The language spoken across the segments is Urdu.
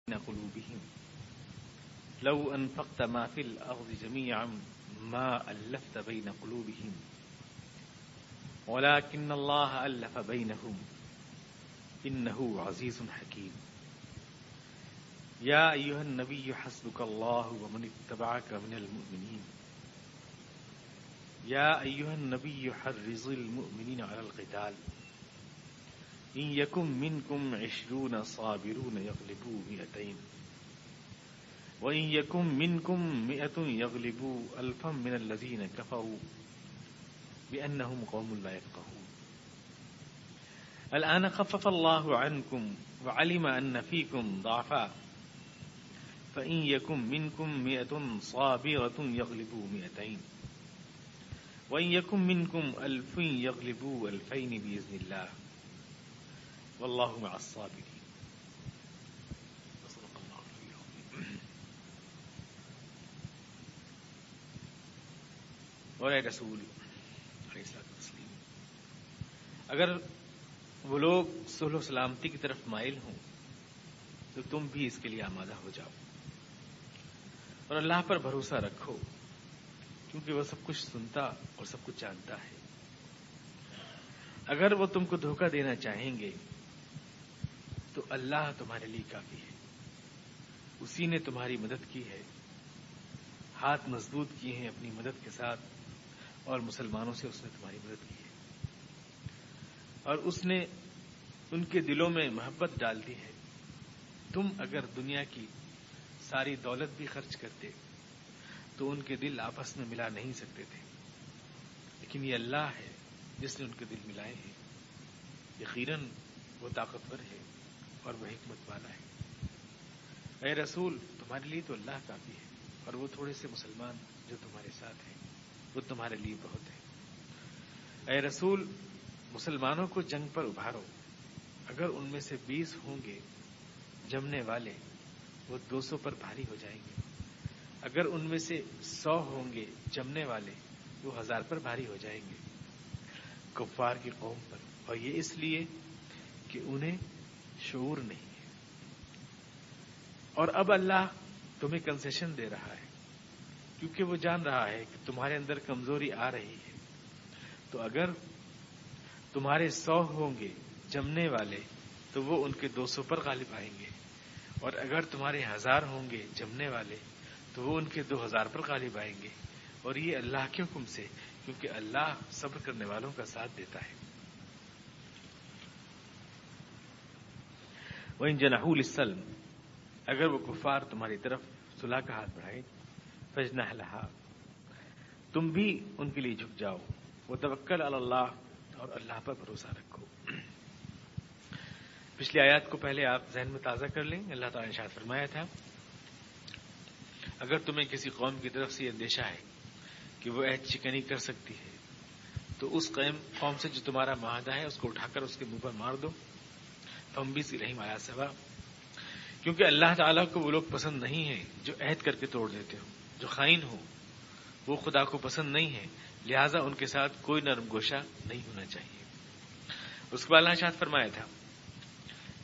قلوبهم لو أنفقت ما في الأرض جميعا ما ألفت بين قلوبهم ولكن الله ألف بينهم إنه عزيز حكيم يا أيها النبي حسبك الله ومن اتبعك من المؤمنين يا أيها النبي حرض المؤمنين على القتال إن يكن منكم 20 صابرون يغلبوا 200 وإن يكن منكم 100 يغلبوا 1000 من الذين كفروا بأنهم قوم لا يفقهون الآن خفف الله عنكم وعلم أن فيكم ضعفا فإن يكن منكم 100 صابرة يغلبوا 200 وإن يكن منكم 1000 يغلبوا 2000 بإذن الله والله مع الصابرين صدق اللہ علیہ وسلم. اور اے رسول علیہ الصلوۃ والتسلیم، اگر وہ لوگ صلح و سلامتی کی طرف مائل ہوں تو تم بھی اس کے لیے آمادہ ہو جاؤ اور اللہ پر بھروسہ رکھو، کیونکہ وہ سب کچھ سنتا اور سب کچھ جانتا ہے. اگر وہ تم کو دھوکہ دینا چاہیں گے تو اللہ تمہارے لیے کافی ہے، اسی نے تمہاری مدد کی ہے، ہاتھ مضبوط کیے ہیں اپنی مدد کے ساتھ، اور مسلمانوں سے اس نے تمہاری مدد کی ہے، اور اس نے ان کے دلوں میں محبت ڈال دی ہے. تم اگر دنیا کی ساری دولت بھی خرچ کرتے تو ان کے دل آپس میں ملا نہیں سکتے تھے، لیکن یہ اللہ ہے جس نے ان کے دل ملائے ہیں. یقیناً وہ طاقتور ہے اور وہ حکمت والا ہے. اے رسول، تمہارے لیے تو اللہ کافی ہے، اور وہ تھوڑے سے مسلمان جو تمہارے ساتھ ہیں وہ تمہارے لیے بہت ہے. اے رسول، مسلمانوں کو جنگ پر ابھارو. اگر ان میں سے 20 ہوں گے جمنے والے وہ 200 پر بھاری ہو جائیں گے. اگر ان میں سے 100 ہوں گے جمنے والے وہ 1000 پر بھاری ہو جائیں گے کفار کی قوم پر، اور یہ اس لیے کہ انہیں شعور نہیں ہے. اور اب اللہ تمہیں کنسیشن دے رہا ہے کیونکہ وہ جان رہا ہے کہ تمہارے اندر کمزوری آ رہی ہے. تو اگر تمہارے 100 ہوں گے جمنے والے تو وہ ان کے 200 پر غالب آئیں گے، اور اگر تمہارے 1000 ہوں گے جمنے والے تو وہ ان کے 2000 پر غالب آئیں گے، اور یہ اللہ کے حکم سے، کیونکہ اللہ صبر کرنے والوں کا ساتھ دیتا ہے. وَإِن جَنَحُوا لِلسَّلْمِ، اگر وہ کفار تمہاری طرف صلح کا ہاتھ بڑھائے، فَاجْنَحْ لَهَا، تم بھی ان کے لیے جھک جاؤ. وَتَوَكَّلْ عَلَى اللَّهِ، اور اللہ پر بھروسہ رکھو. پچھلی آیات کو پہلے آپ ذہن میں تازہ کر لیں. اللہ تعالیٰ نے ارشاد فرمایا تھا اگر تمہیں کسی قوم کی طرف سے اندیشہ ہے کہ وہ عہد شکنی کر سکتی ہے تو اس قوم سے جو تمہارا معاہدہ ہے اس کو اٹھا کر اس کے منہ پر مار دو. تم بھی رحیم علیہ سوا، کیونکہ اللہ تعالیٰ کو وہ لوگ پسند نہیں ہیں جو عہد کر کے توڑ دیتے ہو، جو خائن ہو. وہ خدا کو پسند نہیں ہے، لہذا ان کے ساتھ کوئی نرم گوشہ نہیں ہونا چاہیے. اس کے بعد اللہ نے ارشاد فرمایا تھا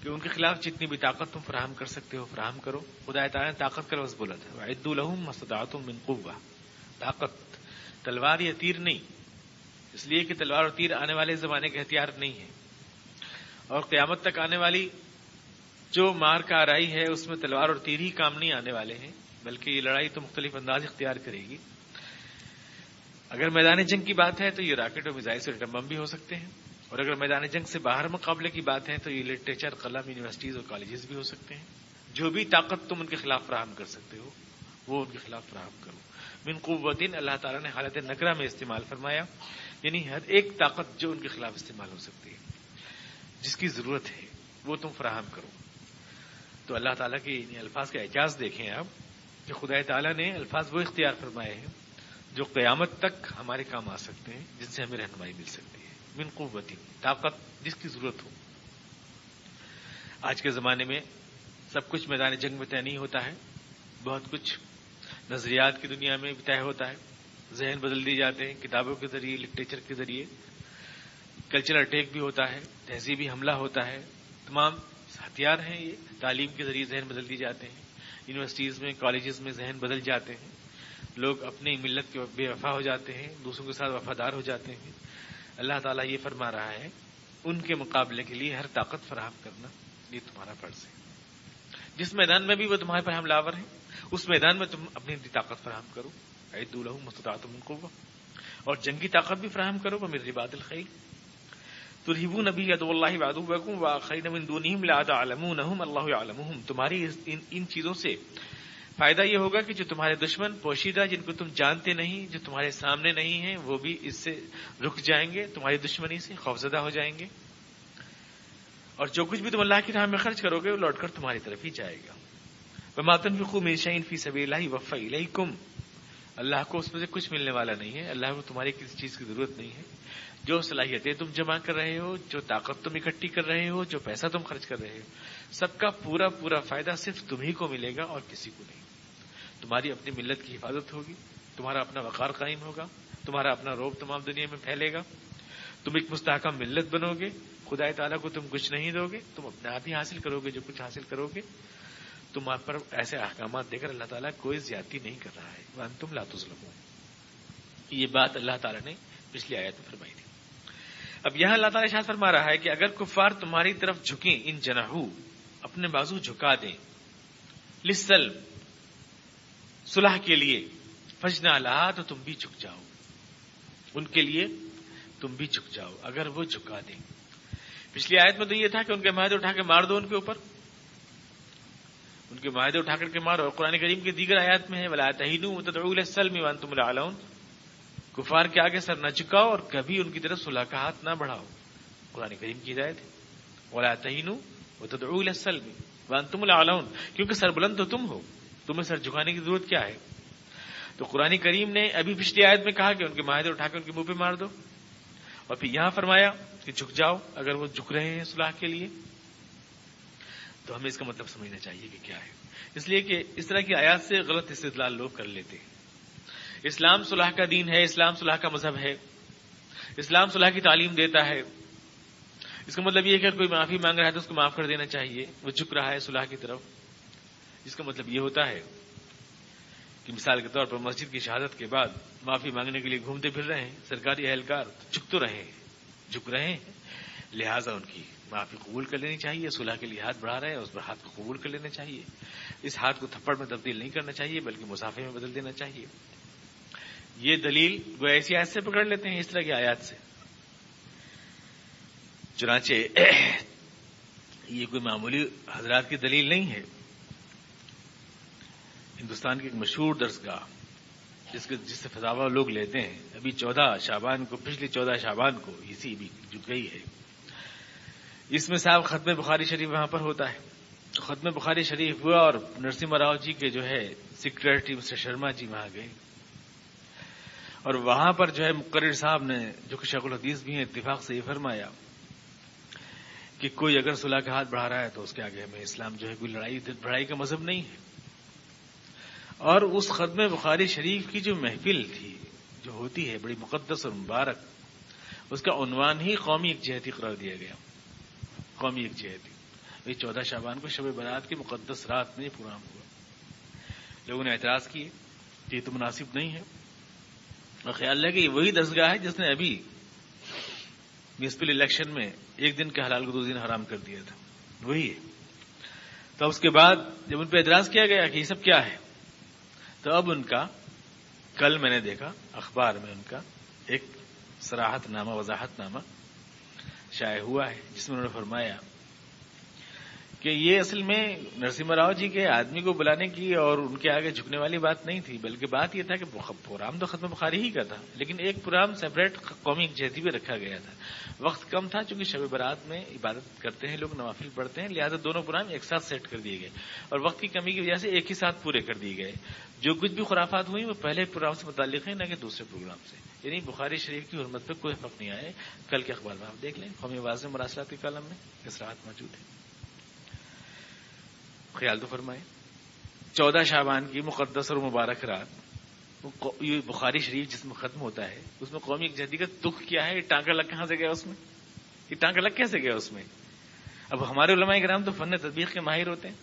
کہ ان کے خلاف جتنی بھی طاقت تم فراہم کر سکتے ہو فراہم کرو. خدا تعالیٰ نے طاقت کا لفظ بولا تھا، وَأَعِدُّوا لَهُم مَّا اسْتَطَعْتُم مِّن قُوَّةٍ. طاقت تلوار یا تیر نہیں، اس لیے کہ تلوار اور تیر آنے والے زمانے کے ہتھیار نہیں ہیں، اور قیامت تک آنے والی جو مار کا آرائی ہے اس میں تلوار اور تیر ہی کام نہیں آنے والے ہیں، بلکہ یہ لڑائی تو مختلف انداز اختیار کرے گی. اگر میدان جنگ کی بات ہے تو یہ راکٹ اور میزائل سے ایٹم بم بھی ہو سکتے ہیں، اور اگر میدان جنگ سے باہر مقابلے کی بات ہے تو یہ لٹریچر، قلم، یونیورسٹیز اور کالجز بھی ہو سکتے ہیں. جو بھی طاقت تم ان کے خلاف فراہم کر سکتے ہو وہ ان کے خلاف فراہم کرو. من قوتٍ اللہ تعالیٰ نے حالت نکرہ میں استعمال فرمایا، یعنی ہر ایک طاقت جو ان کے خلاف استعمال ہو سکتی ہے، جس کی ضرورت ہے وہ تم فراہم کرو. تو اللہ تعالیٰ کے الفاظ کا اعجاز دیکھیں آپ کہ خدا تعالیٰ نے الفاظ وہ اختیار فرمائے ہیں جو قیامت تک ہمارے کام آ سکتے ہیں، جن سے ہمیں رہنمائی مل سکتی ہے. من قوت، طاقت جس کی ضرورت ہو. آج کے زمانے میں سب کچھ میدان جنگ میں طے نہیں ہوتا ہے، بہت کچھ نظریات کی دنیا میں بھی طے ہوتا ہے. ذہن بدل دیے جاتے ہیں کتابوں کے ذریعے، لٹریچر کے ذریعے. کلچرل اٹیک بھی ہوتا ہے، تہذیبی حملہ ہوتا ہے. تمام ہتھیار ہیں یہ، تعلیم کے ذریعے ذہن بدل دیے جاتے ہیں، یونیورسٹیز میں کالجز میں ذہن بدل جاتے ہیں، لوگ اپنی ملت کے بے وفا ہو جاتے ہیں، دوسروں کے ساتھ وفادار ہو جاتے ہیں۔ اللہ تعالیٰ یہ فرما رہا ہے ان کے مقابلے کے لیے ہر طاقت فراہم کرنا یہ تمہارا فرض ہے۔ جس میدان میں بھی وہ تمہارے پر حملہ آور ہیں اس میدان میں تم اپنی طاقت فراہم کرو، اعدوا لهم ما استطعتم من قوة، اور جنگی طاقت بھی فراہم کرو، ومن رباط الخیل ترہبون به عدو اللہ وعدوکم وآخرین من دونہم لا تعلمونہم اللہ یعلمہم۔ تمہاری ان چیزوں سے فائدہ یہ ہوگا کہ جو تمہارے دشمن پوشیدہ جن کو تم جانتے نہیں، جو تمہارے سامنے نہیں ہیں، وہ بھی اس سے رک جائیں گے، تمہاری دشمنی سے خوفزدہ ہو جائیں گے، اور جو کچھ بھی تم اللہ کی راہ میں خرچ کرو گے وہ لوٹ کر تمہاری طرف ہی جائے گا۔ وما تنفقوا من شيء في سبيل الله يوفى إليكم، اللہ کو اس میں سے کچھ ملنے والا نہیں ہے، اللہ کو تمہاری کسی چیز کی ضرورت نہیں ہے۔ جو صلاحیتیں تم جمع کر رہے ہو، جو طاقت تم اکٹھی کر رہے ہو، جو پیسہ تم خرچ کر رہے ہو، سب کا پورا پورا فائدہ صرف تمہیں کو ملے گا اور کسی کو نہیں۔ تمہاری اپنی ملت کی حفاظت ہوگی، تمہارا اپنا وقار قائم ہوگا، تمہارا اپنا رعب تمام دنیا میں پھیلے گا، تم ایک مستحکم ملت بنو گے، خدا تعالیٰ کو تم کچھ نہیں دو گے، تم اپنے آپ ہی حاصل کرو گے جو کچھ حاصل کرو گے۔ تم آپ پر ایسے احکامات دے کر اللہ تعالیٰ کوئی زیادتی نہیں کر رہا ہے، وانتم لا تظلمون۔ یہ بات اللہ تعالیٰ نے پچھلی آیت میں فرمائی تھی۔ اب یہاں اللہ تعالیٰ ارشاد فرما رہا ہے کہ اگر کفار تمہاری طرف جھکیں، ان جناحو اپنے بازو جھکا دیں، للسلم صلح کے لیے، فجنا لہا تو تم بھی جھک جاؤ، ان کے لیے تم بھی جھک جاؤ اگر وہ جھکا دیں۔ پچھلی آیت میں تو یہ تھا کہ ان کے معاہدے اٹھا کے مار دو، ان کے اوپر ان کے معاہدے اٹھا کر کے مارو، اور قرآن کریم کی دیگر آیات میں ہے ولا تہینوا وتدعوا الی السلم وانتم الاعلون، کفار کے آگے سر نہ جھکاؤ اور کبھی ان کی طرف صلح کا ہاتھ نہ بڑھاؤ۔ قرآن کریم کی ہدایت ہے ولا تہینوا وتدعوا الی السلم وانتم الاعلون، کیونکہ سربلند تو تم ہو، تمہیں سر جھکانے کی ضرورت کیا ہے؟ تو قرآن کریم نے ابھی پچھلی آیت میں کہا کہ ان کے معاہدے اٹھا کے ان کے منہ پہ مار دو، اور پھر یہاں فرمایا کہ جھک جاؤ اگر وہ جھک رہے ہیں صلح کے لیے۔ تو ہمیں اس کا مطلب سمجھنا چاہیے کہ کیا ہے، اس لیے کہ اس طرح کی آیات سے غلط استدلال لوگ کر لیتے ہیں۔ اسلام صلح کا دین ہے، اسلام صلح کا مذہب ہے، اسلام صلح کی تعلیم دیتا ہے، اس کا مطلب یہ ہے کہ اگر کوئی معافی مانگ رہا ہے تو اس کو معاف کر دینا چاہیے، وہ جھک رہا ہے صلح کی طرف، جس کا مطلب یہ ہوتا ہے کہ مثال کے طور پر مسجد کی شہادت کے بعد معافی مانگنے کے لیے گھومتے پھر رہے ہیں سرکاری اہلکار، جھک تو رہے ہیں، جھک رہے ہیں، لہٰذا ان کی معافی قبول کر لینی چاہیے، صلح کے لیے ہاتھ بڑھا رہے ہیں اس پر ہاتھ کو قبول کر لینا چاہیے، اس ہاتھ کو تھپڑ میں تبدیل نہیں کرنا چاہیے بلکہ مصافحے میں بدل دینا چاہیے۔ یہ دلیل وہ ایسی آیت سے پکڑ لیتے ہیں، اس طرح کی آیات سے۔ چنانچہ یہ کوئی معمولی حضرات کی دلیل نہیں ہے۔ ہندوستان کی ایک مشہور درسگاہ جس سے فتاوی لوگ لیتے ہیں، ابھی 14 شعبان کو، پچھلی 14 شعبان کو اسی بھی جو گئی ہے، اس میں صاحب ختم بخاری شریف وہاں پر ہوتا ہے، تو ختم بخاری شریف ہوا اور نرسمہا راؤ جی کے جو ہے سیکریٹری مسٹر شرما جی وہاں گئے، اور وہاں پر جو ہے مقرر صاحب نے جو کہ شیخ الحدیث بھی ہیں اتفاق سے یہ فرمایا کہ کوئی اگر صلح کا ہاتھ بڑھا رہا ہے تو اس کے آگے ہمیں اسلام جو ہے کوئی لڑائی کا مذہب نہیں ہے۔ اور اس ختم بخاری شریف کی جو محفل تھی جو ہوتی ہے بڑی مقدس اور مبارک، اس کا عنوان ہی قومی یکجہتی قرار دیا گیا، قومی یکجہتی۔ 14 شعبان کو شب برات کی مقدس رات میں یہ پروگرام ہوا، لوگوں نے اعتراض کیے کہ یہ تو مناسب نہیں ہے، اور خیال ہے کہ یہ وہی درسگاہ ہے جس نے ابھی میونسپل الیکشن میں ایک دن کے حلال کو 2 دن حرام کر دیا تھا، وہی ہے۔ تو اس کے بعد جب ان پہ اعتراض کیا گیا کہ یہ سب کیا ہے، تو اب ان کا کل میں نے دیکھا اخبار میں ان کا ایک صراحت نامہ، وضاحت نامہ شائع ہوا ہے، جس میں انہوں نے فرمایا کہ یہ اصل میں نرسمہا راؤ جی کے آدمی کو بلانے کی اور ان کے آگے جھکنے والی بات نہیں تھی، بلکہ بات یہ تھا کہ پروگرام تو ختم بخاری ہی کا تھا، لیکن ایک پروگرام سیپریٹ قومی یکجہتی پہ رکھا گیا تھا۔ وقت کم تھا چونکہ شب برات میں عبادت کرتے ہیں لوگ، نوافل پڑھتے ہیں، لہذا دونوں پروگرام ایک ساتھ سیٹ کر دیے گئے، اور وقت کی کمی کی وجہ سے ایک ہی ساتھ پورے کر دیے گئے۔ جو کچھ بھی خرافات ہوئی وہ پہلے پروگرام سے متعلق ہیں، نہ کہ دوسرے پروگرام سے، یعنی بخاری شریف کی حرمت پہ کوئی فرق نہیں آئے۔ کل کے اخبار میں آپ دیکھ لیں، قومی آواز میں مراسلات کے کالم میں اصلاحات موجود ہیں، خیال تو فرمائیں۔ 14 شعبان کی مقدس اور مبارک رات، یہ بخاری شریف جس میں ختم ہوتا ہے اس میں قومی یکجہتی کا دکھ کیا ہے؟ یہ ٹانکا لگ کہاں سے گیا اس میں؟ یہ ٹانکا لگ کیسے گیا اس میں؟ اب ہمارے علماء کرام تو فن تطبیق کے ماہر ہوتے ہیں.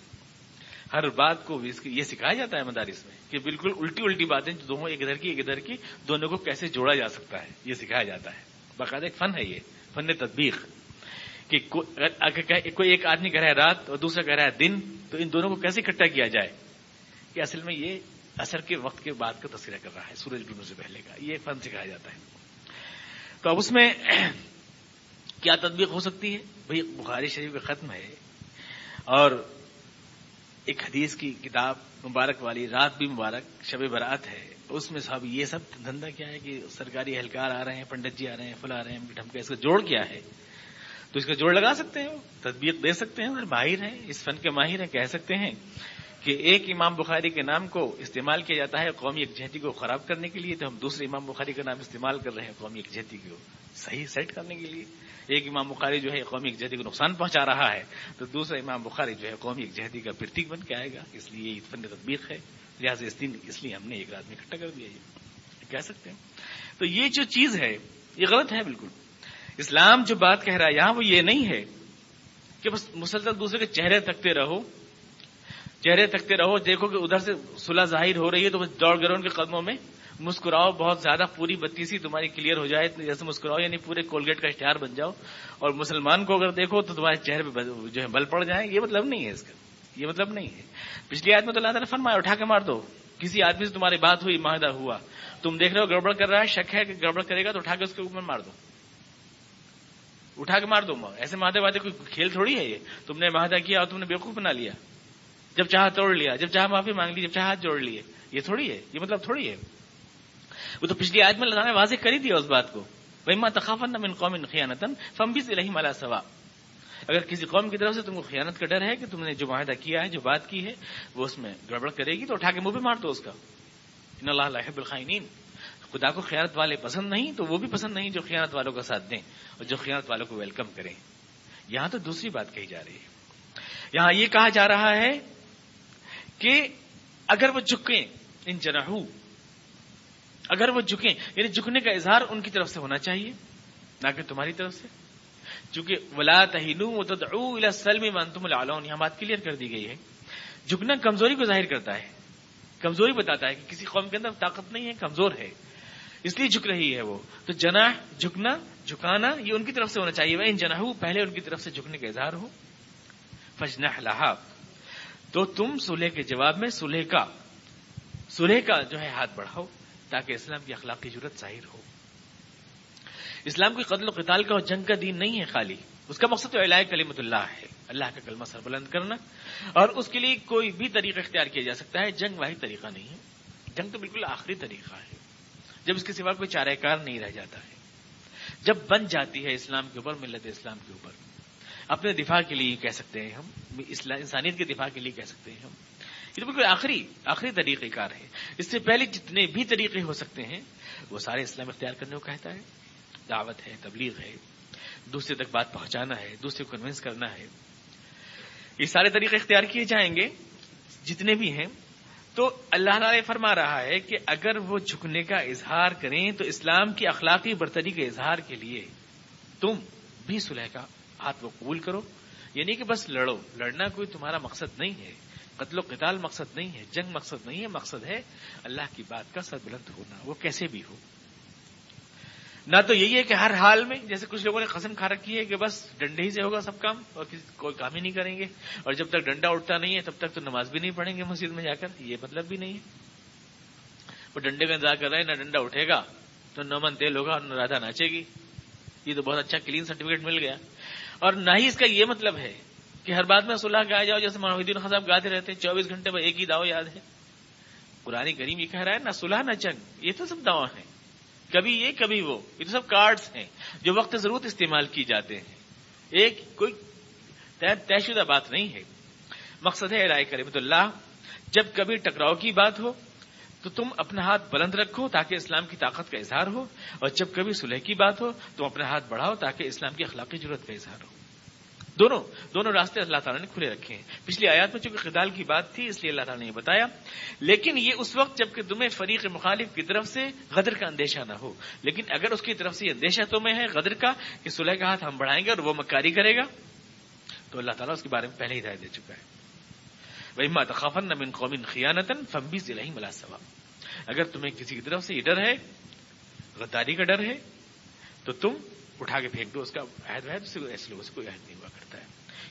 ہر بات کو یہ سکھایا جاتا ہے مدارس میں کہ بالکل الٹی الٹی باتیں جو دونوں ایک ادھر کی دونوں کو کیسے جوڑا جا سکتا ہے، یہ سکھایا جاتا ہے. باقاعدہ ایک فن ہے یہ، فن تطبیق. کہ کوئی ایک آدمی کہہ رہا ہے رات اور دوسرا کہہ رہا ہے دن، تو ان دونوں کو کیسے اکٹھا کیا جائے کہ اصل میں یہ عصر کے وقت کے بعد کا تذکرہ کر رہا ہے، سورج ڈوبنے سے پہلے کا. یہ فن سکھایا جاتا ہے. تو اب اس میں کیا تطبیق ہو سکتی ہے؟ بھئی بخاری شریف کا ختم ہے اور ایک حدیث کی کتاب مبارک والی رات بھی مبارک شب برات ہے، اس میں صاحب یہ سب دھندا کیا ہے کہ سرکاری اہلکار آ رہے ہیں، پنڈت جی آ رہے ہیں، فلاں آ رہے ہیں، ڈھمکے اس کا جوڑ کیا ہے؟ تو اس کا جوڑ لگا سکتے ہیں، تطبیق دے سکتے ہیں، اور ماہر ہیں اس فن کے ماہر ہیں، کہہ سکتے ہیں کہ ایک امام بخاری کے نام کو استعمال کیا جاتا ہے قومی یکجہتی کو خراب کرنے کے لیے، تو ہم دوسرے امام بخاری کا نام استعمال کر رہے ہیں قومی یکجہتی کو صحیح سیٹ کرنے کے لیے. ایک امام بخاری جو ہے قومی یکجہتی کو نقصان پہنچا رہا ہے، تو دوسرا امام بخاری جو ہے قومی یکجہتی کا پرتیک بن کے آئے گا. اس لیے یہ فن تطبیق ہے، لہٰذا اس لیے ہم نے ایک رات میں اکٹھا کر دیا، یہ کہہ سکتے ہیں. تو یہ جو چیز ہے یہ غلط ہے بالکل. اسلام جو بات کہہ رہا ہے یہاں وہ یہ نہیں ہے کہ بس مسلسل دوسرے کے چہرے تکتے رہو، دیکھو کہ ادھر سے صلح ظاہر ہو رہی ہے تو بس دوڑ گرو ان کے قدموں میں مسکراؤ، بہت زیادہ پوری بتیسی تمہاری کلیئر ہو جائے جیسے مسکراؤ، یعنی پورے کولگیٹ کا اشتہار بن جاؤ. اور مسلمان کو اگر دیکھو تو تمہارے چہرے پہ جو ہے بل پڑ جائیں، یہ مطلب نہیں ہے اس کا، یہ مطلب نہیں ہے. پچھلی آیت میں تو اللہ تعالیٰ نے فرمایا اٹھا کے مار دو. کسی آدمی سے تمہاری بات ہوئی، معاہدہ ہوا، تم دیکھ رہے ہو گڑبڑ کر رہا ہے، شک ہے کہ گڑبڑ کرے گا، تو اٹھا کے اس کے اوپر مار دو، اٹھا کے مار دو. ایسے معاہدے کوئی کھیل تھوڑی ہے یہ. تم نے معاہدہ کیا اور تم نے بیوقوف بنا لیا، جب چاہا توڑ لیا، جب چاہا معافی مانگ لی، جب چاہا ہاتھ جوڑ لیے. یہ تھوڑی ہے، یہ مطلب تھوڑی ہے. وہ تو پچھلی آیت میں اللہ نے واضح کر ہی دیا اس بات کو. وَإِمَّا تَخَافَنَّ مِنْ قَوْمٍ خِيَانَةً فَانبِذْ إِلَيْهِمْ عَلَىٰ سَوَاءٍ. اگر کسی قوم کی طرف سے تم کو خیانت کا ڈر ہے کہ تم نے جو معاہدہ کیا ہے، جو بات کی ہے، وہ اس میں گڑبڑ کرے گی، تو اٹھا کے منہ پہ مار دو اس کا. ان اللہ لا يحب الخائنین. خدا کو خیانت والے پسند نہیں، تو وہ بھی پسند نہیں جو خیانت والوں کا ساتھ دیں اور جو خیانت والوں کو ویلکم کریں. یہاں تو دوسری بات کہی جا رہی ہے. یہاں یہ کہا جا رہا ہے کہ اگر وہ جھکیں ان جناحو، اگر وہ جھکیں یعنی جھکنے کا اظہار ان کی طرف سے ہونا چاہیے، نہ کہ تمہاری طرف سے. چونکہ ولا تہنوا وتدعوا الى السلم وانتم الاعلون، یہاں بات کلیئر کر دی گئی ہے. جھکنا کمزوری کو ظاہر کرتا ہے، کمزوری بتاتا ہے کہ کسی قوم کے اندر طاقت نہیں ہے، کمزور ہے، اس لیے جھک رہی ہے وہ. تو جناح جھکنا، جھکانا یہ ان کی طرف سے ہونا چاہیے. ان جناحو پہلے ان کی طرف سے جھکنے کا اظہار ہو. فجنح لها، تو تم صلح کے جواب میں صلح کا جو ہے ہاتھ بڑھاؤ، تاکہ اسلام کی اخلاقی جرات ظاہر ہو. اسلام کوئی قتل و قتال کا اور جنگ کا دین نہیں ہے خالی. اس کا مقصد تو اعلاء کلمت اللہ ہے، اللہ کا کلمہ سر بلند کرنا، اور اس کے لیے کوئی بھی طریقہ اختیار کیا جا سکتا ہے. جنگ واحد طریقہ نہیں ہے، جنگ تو بالکل آخری طریقہ ہے، جب اس کے سوا کوئی چارہ کار نہیں رہ جاتا ہے. جب بن جاتی ہے اسلام کے اوپر، ملت اسلام کے اوپر، اپنے دفاع کے لیے کہہ سکتے ہیں ہم، انسانیت کے دفاع کے لیے کہہ سکتے ہیں ہم. یہ تو بالکل آخری طریقہ کار ہے. اس سے پہلے جتنے بھی طریقے ہو سکتے ہیں وہ سارے اسلام اختیار کرنے کو کہتا ہے. دعوت ہے، تبلیغ ہے، دوسرے تک بات پہنچانا ہے، دوسرے کو کنونس کرنا ہے، یہ سارے طریقے اختیار کیے جائیں گے جتنے بھی ہیں. تو اللہ تعالیٰ فرما رہا ہے کہ اگر وہ جھکنے کا اظہار کریں تو اسلام کی اخلاقی برتری کے اظہار کے لیے تم بھی صلح کا ہاتھ وہ قبول کرو. یعنی کہ بس لڑو، لڑنا کوئی تمہارا مقصد نہیں ہے، قتل و قتال مقصد نہیں ہے، جنگ مقصد نہیں ہے، مقصد ہے اللہ کی بات کا سربلند ہونا، وہ کیسے بھی ہو. نہ تو یہی ہے کہ ہر حال میں، جیسے کچھ لوگوں نے قسم کھا رکھی ہے کہ بس ڈنڈے ہی سے ہوگا سب کام اور کوئی کام ہی نہیں کریں گے، اور جب تک ڈنڈا اٹھتا نہیں ہے تب تک تو نماز بھی نہیں پڑھیں گے مسجد میں جا کر. یہ مطلب بھی نہیں ہے. وہ ڈنڈے کا انتظار کر رہے ہیں، نہ ڈنڈا اٹھے گا تو نہ من تیل ہوگا اور نہ رادھا ناچے گی. یہ تو بہت اچھا کلین سرٹیفکیٹ مل گیا. اور نہ ہی اس کا یہ مطلب ہے کہ ہر بات میں صلح گائے جاؤ، جیسے محمدین خان صاحب گاتے رہتے ہیں 24 گھنٹے میں ایک ہی دعوی یاد ہے. قرآن کریم یہ کہہ رہا ہے نہ صلح نہ جنگ، یہ تو سب دعویٰ ہیں، کبھی یہ کبھی وہ، یہ تو سب کارڈز ہیں جو وقت ضرورت استعمال کی جاتے ہیں. ایک کوئی طے شدہ بات نہیں ہے. مقصد ہے اعلاء کلمت اللہ. جب کبھی ٹکراؤ کی بات ہو تو تم اپنا ہاتھ بلند رکھو تاکہ اسلام کی طاقت کا اظہار ہو، اور جب کبھی صلح کی بات ہو تم اپنا ہاتھ بڑھاؤ تاکہ اسلام کی اخلاقی جرات کا اظہار ہو. دونوں راستے اللہ تعالیٰ نے کھلے رکھے ہیں. پچھلی آیات میں چونکہ قتال کی بات تھی اس لیے اللہ تعالیٰ نے یہ بتایا، لیکن یہ اس وقت جب کہ تمہیں فریق مخالف کی طرف سے غدر کا اندیشہ نہ ہو. لیکن اگر اس کی طرف سے اندیشہ تمہیں ہے غدر کا کہ صلح کا ہاتھ ہم بڑھائیں گے اور وہ مکاری کرے گا، تو اللہ تعالیٰ اس کے بارے میں پہلے ہی ہدایت دے چکا ہے. وَإِمَّا تَخَافَنَّ مِن قَوْمٍ خِيَانَةً فَانبِذْ إِلَيْهِمْ عَلَى السَّوَاءِ. اگر تمہیں کسی کی طرف سے یہ ڈر ہے، غداری کا ڈر ہے، تو تم اٹھا کے پھینک دو اس کا عہد وحد. ایسے لوگوں سے کوئی عہد نہیں ہوا کرتا ہے،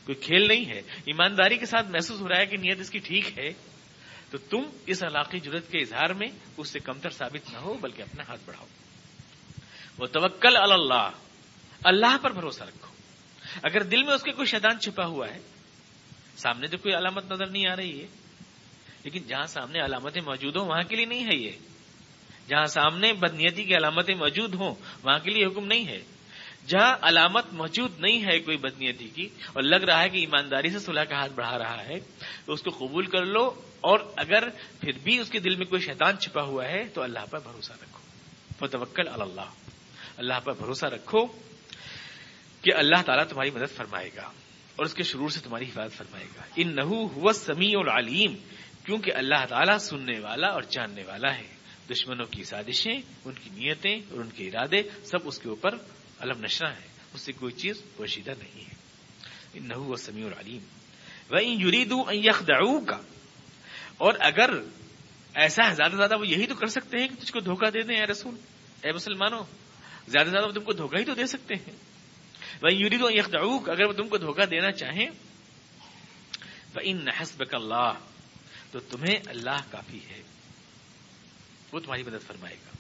کوئی کھیل نہیں ہے. ایمانداری کے ساتھ محسوس ہو رہا ہے کہ نیت اس کی ٹھیک ہے، تو تم اس علاقی جرت کے اظہار میں اس سے کمتر ثابت نہ ہو، بلکہ اپنا ہاتھ بڑھاؤ. وَتَوَكَّلْ عَلَى اللَّهِ. اللہ پر بھروسہ رکھو. اگر دل میں اس کے کوئی شیطان چھپا ہوا ہے، سامنے تو کوئی علامت نظر نہیں آ رہی ہے، لیکن جہاں سامنے علامتیں موجود ہوں وہاں کے لیے نہیں ہے یہ. جہاں سامنے بدنیتی کی علامتیں موجود ہوں وہاں کے لیے حکم نہیں ہے. جہاں علامت موجود نہیں ہے کوئی بدنیتی کی اور لگ رہا ہے کہ ایمانداری سے صلح کا ہاتھ بڑھا رہا ہے، تو اس کو قبول کر لو. اور اگر پھر بھی اس کے دل میں کوئی شیطان چھپا ہوا ہے تو اللہ پر بھروسہ رکھو. فتوکل علی اللہ. اللہ پر بھروسہ رکھو کہ اللہ تعالیٰ تمہاری مدد فرمائے گا اور اس کے شرور سے تمہاری حفاظت فرمائے گا. انہ هو السمیع العلیم. کیونکہ اللہ تعالیٰ سننے والا اور جاننے والا ہے. دشمنوں کی سازشیں، ان کی نیتیں اور ان کے ارادے سب اس کے اوپر علم نشرہ ہے، اس سے کوئی چیز پوشیدہ نہیں ہے. انہ هو السمیع العلیم. وَإِن يُرِيدُوا أَن يَخْدَعُوكَ. اور اگر ایسا ہے، زیادہ وہ یہی تو کر سکتے ہیں کہ تجھ کو دھوکہ دے دیں. اے رسول، اے مسلمانوں، زیادہ وہ تم کو دھوکہ ہی تو دے سکتے ہیں. وَإِن يُرِيدُوا أَن يَخْدَعُوكَ. اگر وہ تم کو دھوکہ دینا چاہیں، فَإِنَّ حَسْبَكَ اللَّهُ. تو تمہیں اللہ کافی ہے، وہ تمہاری مدد فرمائے گا.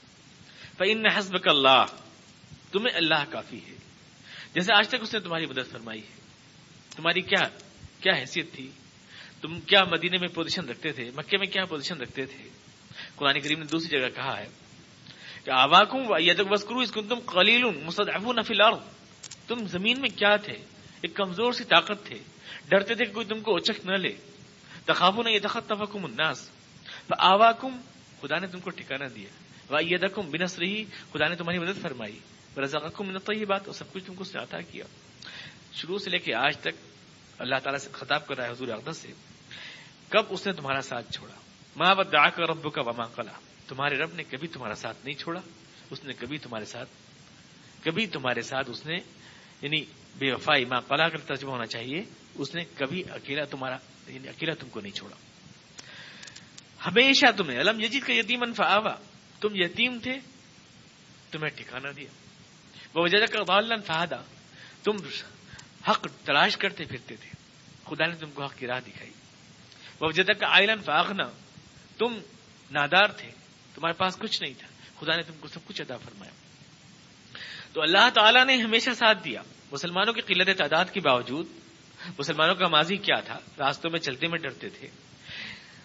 فَإِنَّ حَسْبَكَ اللَّهُ. تمہیں اللہ کافی ہے. جیسے آج تک اس نے تمہاری مدد فرمائی ہے. تمہاری کیا حیثیت تھی؟ تم کیا مدینے میں پوزیشن رکھتے تھے؟ مکے میں کیا پوزیشن رکھتے تھے؟ قرآن کریم نے دوسری جگہ کہا ہے کہ آواکم وَاذْکروا اذ کنتم قلیل مستضعفون فی الارض. تم زمین میں کیا تھے؟ ایک کمزور سی طاقت تھے، ڈرتے تھے کہ کوئی تم کو اچک نہ لے. تخافون یتخطفکم الناس فآواکم. خدا نے تم کو ٹھکانہ دیا. وأیدکم بنصرہ. خدا نے تمہاری مدد فرمائی. ورزقکم من الطیبات. اور سب کچھ تم کو اس نے عطا کیا. شروع سے لے کے آج تک اللہ تعالیٰ سے خطاب کر رہا ہے حضور اقدس سے. کب اس نے تمہارا ساتھ چھوڑا؟ ما ودعک ربک وما قلی. تمہارے رب نے کبھی تمہارا ساتھ نہیں چھوڑا. اس نے کبھی تمہارے ساتھ اس نے یعنی بے وفائی، ما قلی کا ترجمہ ہونا چاہیے، اس نے کبھی اکیلا تم کو نہیں چھوڑا. ہمیشہ تمہیں الم یجد کا یتیما فآوا. تم یتیم تھے، تمہیں ٹھکانہ دیا. ووجدک ضالا فہدی. تم حق تلاش کرتے پھرتے تھے، خدا نے تم کو حق کی راہ دکھائی. ووجدک عائلا فاغنی. تم نادار تھے، تمہارے پاس کچھ نہیں تھا، خدا نے تم کو سب کچھ عطا فرمایا. تو اللہ تعالیٰ نے ہمیشہ ساتھ دیا. مسلمانوں کی قلت تعداد کے باوجود مسلمانوں کا ماضی کیا تھا؟ راستوں میں چلتے میں ڈرتے تھے،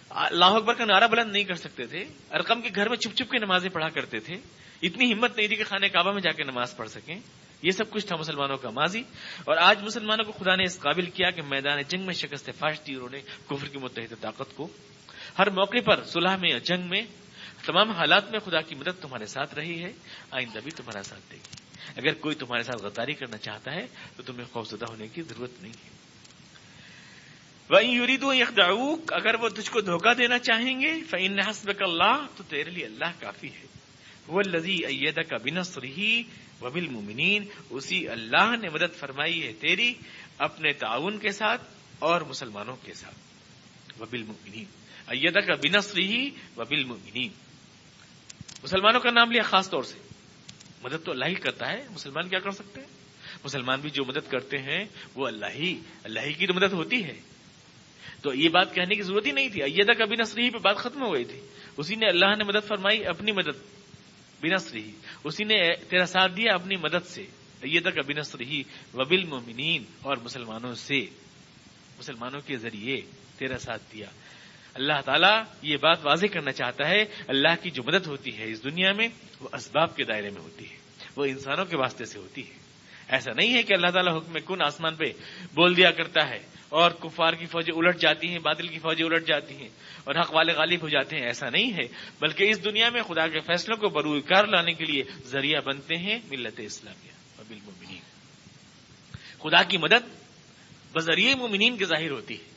اللہ اکبر کا نعرہ بلند نہیں کر سکتے تھے، ارقم کے گھر میں چھپ چھپ کے نمازیں پڑھا کرتے تھے، اتنی ہمت نہیں تھی کہ خانہ کعبہ میں جا کے نماز پڑھ سکیں. یہ سب کچھ تھا مسلمانوں کا ماضی. اور آج مسلمانوں کو خدا نے اس قابل کیا کہ میدان جنگ میں شکست فاش دی. انہوں نے کفر کی متحد طاقت کو ہر موقع پر، صلح میں، جنگ میں، تمام حالات میں خدا کی مدد تمہارے ساتھ رہی ہے، آئندہ بھی تمہارا ساتھ دے گی. اگر کوئی تمہارے ساتھ غداری کرنا چاہتا ہے تو تمہیں خوفزدہ ہونے کی ضرورت نہیں ہے. وَإِن يُرِيدُوا أَن يَخْدَعُوكَ. اگر وہ تجھ کو دھوکہ دینا چاہیں گے، فَإِنَّ حَسْبَكَ اللَّهُ. تو تیرے لیے اللہ کافی ہے. هُوَ الَّذِي أَيَّدَكَ بِنَصْرِهِ وَبِالْمُؤْمِنِينَ. اسی اللہ نے مدد فرمائی ہے تیری اپنے تعاون کے ساتھ اور مسلمانوں کے ساتھ. وَبِالْمُؤْمِنِينَ. أَيَّدَكَ بِنَصْرِهِ وَبِالْمُؤْمِنِينَ. مسلمانوں کا نام لیا خاص طور سے. مدد تو اللہ ہی کرتا ہے، مسلمان کیا کر سکتے ہیں؟ مسلمان بھی جو مدد کرتے ہیں وہ اللہ ہی کی تو مدد ہوتی ہے. تو یہ بات کہنے کی ضرورت ہی نہیں تھی. ایدک بنصرہ پہ بات ختم ہو گئی تھی. اسی نے اللہ نے مدد فرمائی اپنی مدد بنصرہ. اسی نے تیرا ساتھ دیا اپنی مدد سے. ایدک بنصرہ وبالمؤمنین. اور مسلمانوں سے، مسلمانوں کے ذریعے تیرا ساتھ دیا. اللہ تعالیٰ یہ بات واضح کرنا چاہتا ہے، اللہ کی جو مدد ہوتی ہے اس دنیا میں وہ اسباب کے دائرے میں ہوتی ہے، وہ انسانوں کے واسطے سے ہوتی ہے. ایسا نہیں ہے کہ اللہ تعالیٰ حکم کن آسمان پہ بول دیا کرتا ہے اور کفار کی فوجیں الٹ جاتی ہیں، باطل کی فوجیں الٹ جاتی ہیں اور حق والے غالب ہو جاتے ہیں. ایسا نہیں ہے، بلکہ اس دنیا میں خدا کے فیصلوں کو بروئے کار لانے کے لیے ذریعہ بنتے ہیں ملت اسلامیہ وبالمؤمنین. خدا کی مدد بذریعہ مومنین کے ظاہر ہوتی ہے.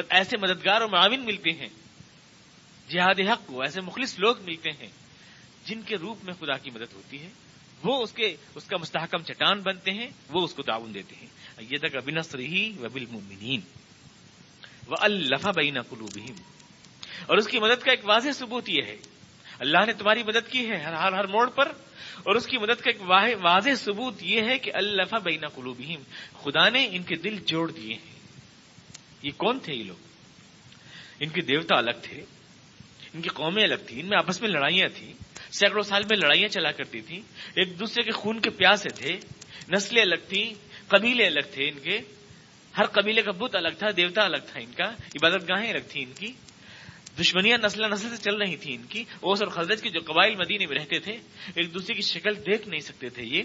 ایسے مددگار اور معاون ملتے ہیں جہاد حق کو، ایسے مخلص لوگ ملتے ہیں جن کے روپ میں خدا کی مدد ہوتی ہے. وہ اس کا مستحکم چٹان بنتے ہیں، وہ اس کو تعاون دیتے ہیں. ایدک بنصرہ وبالمؤمنین وألف بین قلوبہم. اور اس کی مدد کا ایک واضح ثبوت یہ ہے، اللہ نے تمہاری مدد کی ہے ہر موڑ پر، اور اس کی مدد کا ایک واضح ثبوت یہ ہے کہ الف بین قلوبہم، خدا نے ان کے دل جوڑ دیے ہیں. یہ کون تھے یہ لوگ؟ ان کے دیوتا الگ تھے، ان کی قومیں الگ تھیں، ان میں آپس میں لڑائیاں تھیں، سینکڑوں سال میں لڑائیاں چلا کرتی تھیں، ایک دوسرے کے خون کے پیاسے تھے، نسلیں الگ تھیں، قبیلے الگ تھے، ان کے ہر قبیلے کا بت الگ تھا، دیوتا الگ تھا، ان کا عبادت گاہیں الگ تھیں، ان کی دشمنیاں نسل سے چل رہی تھیں، ان کی اوس اور خزرج کے جو قبائل مدینے میں رہتے تھے ایک دوسرے کی شکل دیکھ نہیں سکتے تھے. یہ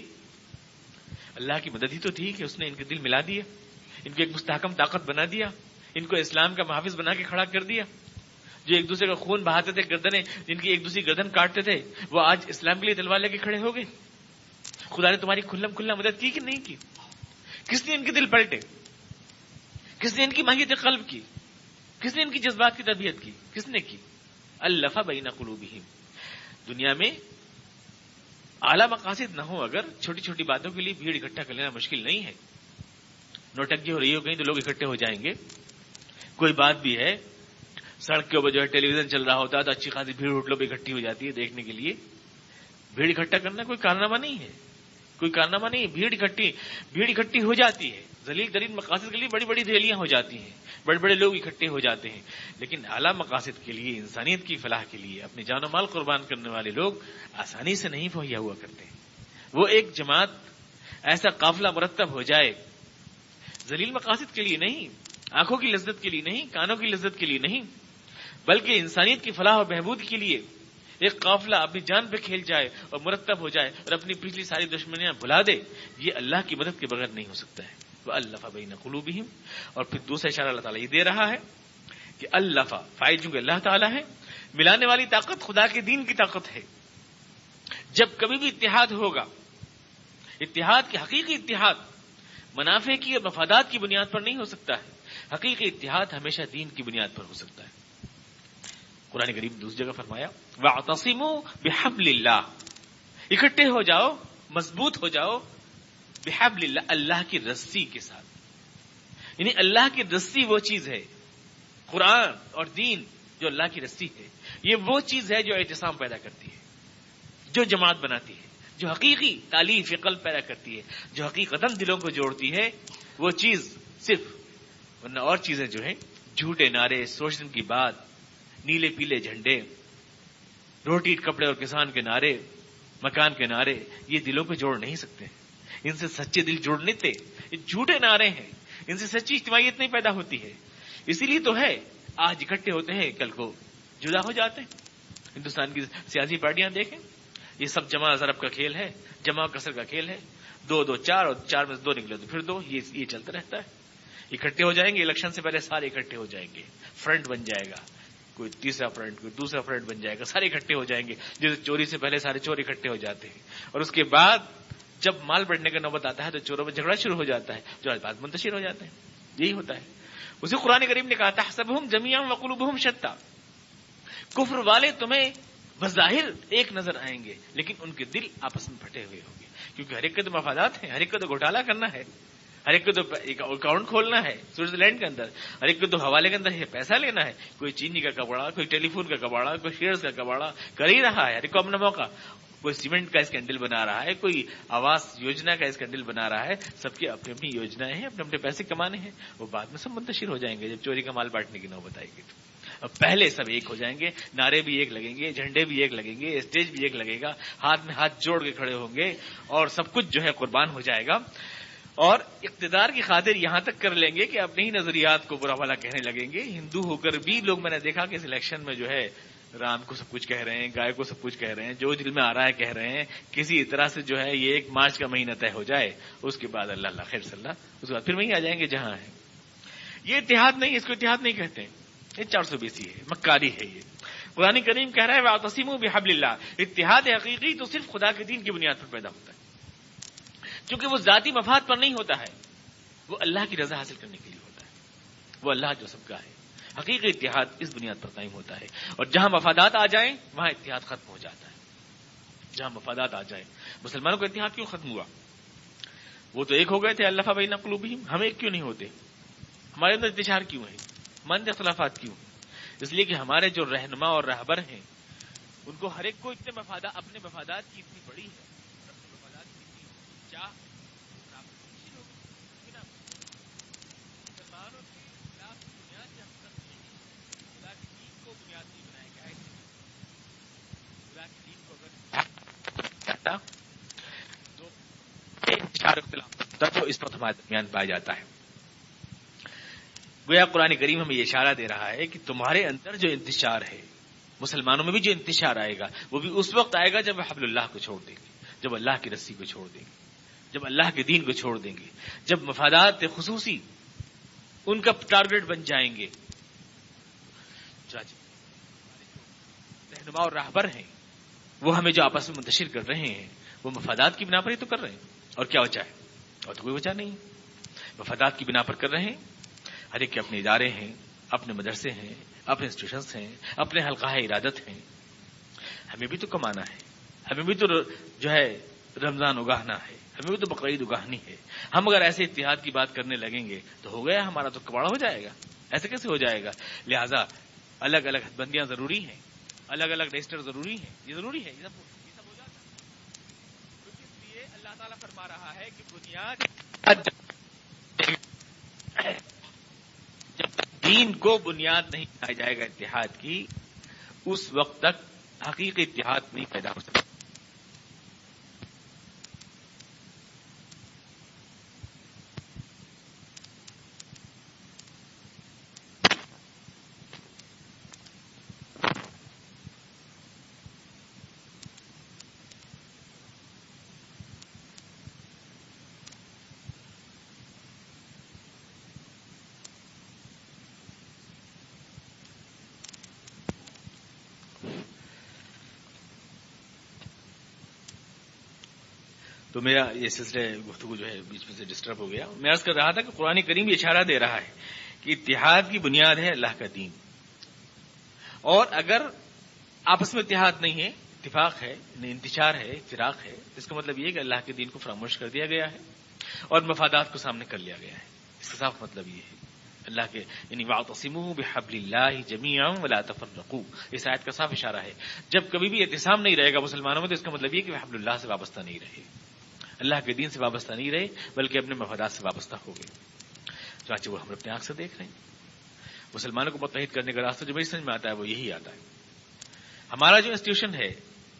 اللہ کی مدد ہی تو تھی کہ اس نے ان کے دل ملا دیا، ان کو ایک مستحکم طاقت بنا دیا، ان کو اسلام کا محافظ بنا کے کھڑا کر دیا. جو ایک دوسرے کا خون بہاتے تھے، گردنیں جن کی ایک دوسری گردن کاٹتے تھے، وہ آج اسلام کے لیے تلوار لے کے کھڑے ہو گئے. خدا نے تمہاری کھلا مدد کی کہ نہیں کی؟ کس نے ان کے دل پلٹے؟ کس نے ان کی ماہیت قلب کی؟ کس نے ان کی جذبات کی تربیت کی؟ کس نے کی؟ الف بین قلوبہم. دنیا میں اعلیٰ مقاصد نہ ہو، اگر چھوٹی چھوٹی باتوں کے لیے بھیڑ اکٹھا کر لینا مشکل نہیں ہے. نوٹنکی ہو رہی ہو کہیں تو لوگ اکٹھے ہو جائیں گے. کوئی بات بھی ہے، سڑک کے اوپر جو ہے ٹیلی ویژن چل رہا ہوتا ہے تو اچھی خاصی بھیڑ ہوٹلوں پہ اکٹھی ہو جاتی ہے دیکھنے کے لیے. بھیڑ اکٹھا کرنا کوئی کارنامہ نہیں ہے، کوئی کارنامہ نہیں ہے. بھیڑ اکٹھی ہو جاتی ہے، ذلیل ترین مقاصد کے لیے بڑی بڑی ریلیاں ہو جاتی ہیں، بڑے بڑے لوگ اکٹھے ہو جاتے ہیں. لیکن اعلیٰ مقاصد کے لیے، انسانیت کی فلاح کے لیے اپنی جان و مال قربان کرنے والے لوگ آسانی سے نہیں مہیا ہوا کرتے. وہ ایک جماعت، ایسا قافلہ مرتب ہو جائے، ذلیل مقاصد کے لیے نہیں، آنکھوں کی لذت کے لیے نہیں، کانوں کی لذت کے لیے نہیں، بلکہ انسانیت کی فلاح و بہبود کے لیے ایک قافلہ اپنی جان پہ کھیل جائے اور مرتب ہو جائے اور اپنی پچھلی ساری دشمنیاں بھلا دے، یہ اللہ کی مدد کے بغیر نہیں ہو سکتا ہے. وَأَلَّفَ بَيْنَ قُلُوبِهِمْ. اور پھر دوسرا اشارہ اللہ تعالیٰ یہ دے رہا ہے کہ الف، فاعل چونکہ اللہ تعالیٰ ہے، ملانے والی طاقت خدا کے دین کی طاقت ہے. جب کبھی بھی اتحاد ہوگا، اتحاد کی حقیقی اتحاد منافع کی اور مفادات کی بنیاد پر نہیں ہو سکتا ہے. حقیقی اتحاد ہمیشہ دین کی بنیاد پر ہو سکتا ہے. قرآن کریم دوسری جگہ فرمایا وَاعْتَصِمُوا بِحَبْلِ اللَّهِ. اکٹھے ہو جاؤ، مضبوط ہو جاؤ، بحبل اللہ، اللہ کی رسی کے ساتھ. یعنی اللہ کی رسی وہ چیز ہے، قرآن اور دین جو اللہ کی رسی ہے، یہ وہ چیز ہے جو اعتصام پیدا کرتی ہے، جو جماعت بناتی ہے، جو حقیقی تالیف قلب پیدا کرتی ہے، جو حقیقتاً دلوں کو جوڑتی ہے. وہ چیز صرف، ورنہ اور چیزیں جو ہیں جھوٹے نعرے، سوشن کی بات، نیلے پیلے جھنڈے، روٹی کپڑے اور کسان کے نعرے، مکان کے نعرے، یہ دلوں کو جوڑ نہیں سکتے. ان سے سچے دل جوڑنے تھے، یہ جھوٹے نعرے ہیں، ان سے سچی اجتماعیت نہیں پیدا ہوتی ہے. اسی لیے تو ہے آج اکٹھے ہوتے ہیں، کل کو جدا ہو جاتے ہیں. ہندوستان کی سیاسی پارٹیاں دیکھیں، یہ سب جمع ضرب کا کھیل ہے، جمع کثر کا کھیل ہے. 2 4 اور 4 میں سے 2 نکلے تو پھر 2، یہ چلتا رہتا ہے. اکٹھے ہو جائیں گے، الیکشن سے پہلے سارے اکٹھے ہو جائیں گے، فرنٹ بن جائے گا، کوئی تیسرا فرنٹ، کوئی دوسرا فرنٹ بن جائے گا، سارے اکٹھے ہو جائیں گے. جیسے چوری سے پہلے سارے چور اکٹھے ہو جاتے ہیں، اور اس کے بعد جب مال بڑھنے کا نوبت آتا ہے تو چوروں میں جھگڑا شروع ہو جاتا ہے، جو آج بعد منتشر ہو جاتے ہیں. یہی ہوتا ہے. اسی قرآن کریم نے کہا تحسبہم جمیعا وقلوبہم شتیٰ. کفر والے تمہیں بظاہر ایک نظر آئیں گے، لیکن ان کے دل آپس میں پھٹے ہوئے ہوں گے، کیونکہ ہر ایک کے تو مفادات ہیں، ہر ایک کو تو گھوٹالہ کرنا ہے، ہر ایک کو تو اکاؤنٹ کھولنا ہے سوئٹزرلینڈ کے اندر، ہر ایک کو تو حوالے کے اندر یہ پیسہ لینا ہے. کوئی چینی کا کباڑا، کوئی ٹیلی فون کا کباڑا، کوئی شیئرز کا کباڑا کر ہی رہا ہے، ہر ایک کو اپنا موقع. کوئی سیمنٹ کا اسکینڈل بنا رہا ہے، کوئی آواس یوجنا کا اسکینڈل بنا رہا ہے. سب کی اپنی اپنی یوجنائیں ہیں، اپنے اپنے پیسے کمانے ہیں. وہ بعد میں سب منتشر ہو جائیں گے جب چوری کا مال بانٹنے کی نوبت آئے گی. اب پہلے سب ایک ہو جائیں گے، نعرے بھی ایک لگیں گے، جھنڈے بھی ایک لگیں گے، اسٹیج بھی ایک لگے گا، ہاتھ میں ہاتھ جوڑ کے کھڑے ہوں گے، اور سب کچھ جو ہے قربان ہو جائے گا. اور اقتدار کی خاطر یہاں تک کر لیں گے کہ اپنے ہی نظریات کو برا بھلا کہنے لگیں گے. ہندو ہو کر بھی لوگ، میں نے دیکھا کہ اس الیکشن میں جو ہے رام کو سب کچھ کہہ رہے ہیں، گائے کو سب کچھ کہہ رہے ہیں، جو دل میں آ رہا ہے کہہ رہے ہیں. کسی طرح سے جو ہے یہ ایک مارچ کا مہینہ طے ہو جائے، اس کے بعد اللہ خیر صلی اللہ، اس کے بعد پھر وہیں آ جائیں گے جہاں ہے. یہ اتحاد نہیں، اس کو اتحاد نہیں کہتے ہیں، یہ 420 ہے، مکاری ہے. یہ قرآن کریم کہہ رہا ہے وَاعْتَصِمُوا بِحَبْلِ اللَّهِ. اتحاد حقیقی تو صرف خدا کے دین کی بنیاد پر پیدا ہوتا ہے، کیونکہ وہ ذاتی مفاد پر نہیں ہوتا ہے، وہ اللہ کی رضا حاصل کرنے کے لیے ہوتا ہے. وہ اللہ جو سب کا ہے. حقیقی اتحاد اس بنیاد پر قائم ہوتا ہے. اور جہاں مفادات آ جائیں وہاں اتحاد ختم ہو جاتا ہے. جہاں مفادات آ جائیں. مسلمانوں کا اتحاد کیوں ختم ہوا؟ وہ تو ایک ہو گئے تھے، الف بین قلوبہم، ہم ایک کیوں نہیں ہوتے؟ ہمارے اندر انتشار کیوں ہے؟ مند اختلافات کیوں؟ اس لیے کہ ہمارے جو رہنما اور رہبر ہیں ان کو ہر ایک کو اتنے اپنے مفادات کی اتنی بڑی ہے، اپنے مفادات کی اتنی چاہ، مسلمانوں کے خلاف کی بنیاد سے ہم سب خدا کے دین کو بنیاد نہیں بنایا گیا ہے. خدا کے دین کو اگر کہتا تو انتشار اختلاف تو اس وقت ہمارے درمیان پایا جاتا ہے. گویا قرآن کریم ہمیں یہ اشارہ دے رہا ہے کہ تمہارے اندر جو انتشار ہے، مسلمانوں میں بھی جو انتشار آئے گا وہ بھی اس وقت آئے گا جب حبل اللہ کو چھوڑ دیں گے، جب اللہ کی رسی کو چھوڑ دیں گے، جب اللہ کے دین کو چھوڑ دیں گے، جب مفادات خصوصی ان کا ٹارگٹ بن جائیں گے. رہنما اور راہبر ہیں وہ ہمیں جو آپس میں منتشر کر رہے ہیں وہ مفادات کی بنا پر ہی تو کر رہے ہیں، اور کیا وجہ ہے؟ اور تو کوئی وجہ نہیں. مفادات کی بنا پر کر رہے ہیں. ہر ایک کے اپنے ادارے ہیں، اپنے مدرسے ہیں، اپنے انسٹیٹیوشنس ہیں، اپنے حلقہ ارادت ہیں. ہمیں بھی تو کمانا ہے، ہمیں بھی تو جو ہے رمضان اگاہنا ہے، ہمیں بھی تو بقرعید اگاہنی ہے. ہم اگر ایسے اتحاد کی بات کرنے لگیں گے تو ہو گیا، ہمارا تو کباڑا ہو جائے گا. ایسے کیسے ہو جائے گا؟ لہذا الگ الگ حدبندیاں ضروری ہیں، الگ الگ رجسٹر ضروری ہیں. یہ ضروری ہے، یہ سب ہو جاتا ہے. اس لیے اللہ تعالیٰ فرما رہا ہے کہ بنیاد جب دین کو بنیاد نہیں بنایا جائے گا اتحاد کی، اس وقت تک حقیقی اتحاد نہیں پیدا ہو سکتا. تو میرا یہ سلسلہ گفتگو جو ہے بیچ میں سے ڈسٹرب ہو گیا. میں عرض کر رہا تھا کہ قرآن کریم یہ اشارہ دے رہا ہے کہ اتحاد کی بنیاد ہے اللہ کا دین، اور اگر آپس میں اتحاد نہیں ہے، اتفاق ہے، انتشار ہے، افتراق ہے، اس کا مطلب یہ کہ اللہ کے دین کو فراموش کر دیا گیا ہے اور مفادات کو سامنے کر لیا گیا ہے. اس کا صاف مطلب یہ ہے اللہ کے یعنی واعتصموا بحبل اللہ جمیعا ولا تفرقوا. اس آیت کا صاف اشارہ ہے جب کبھی بھی اعتصام نہیں رہے گا مسلمانوں میں تو اس کا مطلب یہ کہ وہ حبل اللہ سے وابستہ نہیں رہے، اللہ کے دین سے وابستہ نہیں رہے بلکہ اپنے مفادات سے وابستہ ہو گئے. چاچے وہ ہم اپنے آنکھ سے دیکھ رہے ہیں. مسلمانوں کو متحد کرنے کا راستہ جو میری سمجھ میں آتا ہے وہ یہی آتا ہے. ہمارا جو انسٹیٹیوشن ہے،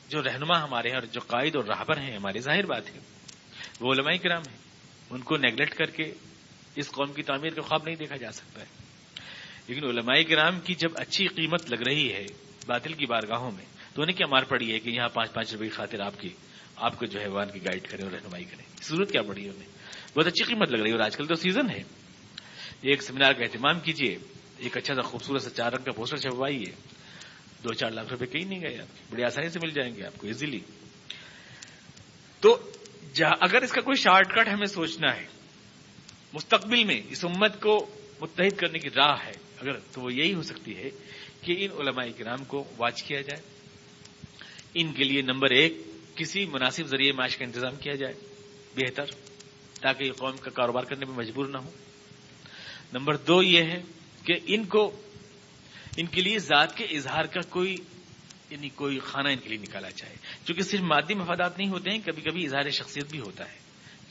جو رہنما ہمارے ہیں اور جو قائد اور راہبر ہیں ہمارے، ظاہر بات ہے وہ علماء کرام ہیں. ان کو نیگلیکٹ کر کے اس قوم کی تعمیر کا خواب نہیں دیکھا جا سکتا ہے. لیکن علماء کرام کی جب اچھی قیمت لگ رہی ہے باطل کی بارگاہوں میں تو انہیں کیا مار پڑی ہے کہ یہاں 5-5 روپے کی خاطر آپ کو جو ہے وان کی گائیڈ کریں اور رہنمائی کریں. ضرورت کیا پڑی ہے انہیں؟ بہت اچھی قیمت لگ رہی ہے. اور آج کل تو سیزن ہے، ایک سیمینار کا اہتمام کیجیے، ایک اچھا سا خوبصورت سا 4 رنگ کا پوسٹر چھپوائیے، 2-4 لاکھ روپے کہیں نہیں گئے، آپ بڑی آسانی سے مل جائیں گے آپ کو ایزیلی. تو اگر اس کا کوئی شارٹ کٹ ہمیں سوچنا ہے مستقبل میں اس امت کو متحد کرنے کی راہ ہے اگر، تو وہ یہی ہو سکتی ہے کہ ان علماء کرام کو واچ کیا جائے. ان کے لیے نمبر 1 کسی مناسب ذریعے معاش کا انتظام کیا جائے بہتر، تاکہ یہ قوم کا کاروبار کرنے میں مجبور نہ ہو. نمبر 2 یہ ہے کہ ان کے لیے ذات کے اظہار کا کوئی خانہ ان کے لیے نکالا جائے. چونکہ صرف مادی مفادات نہیں ہوتے ہیں، کبھی کبھی اظہار شخصیت بھی ہوتا ہے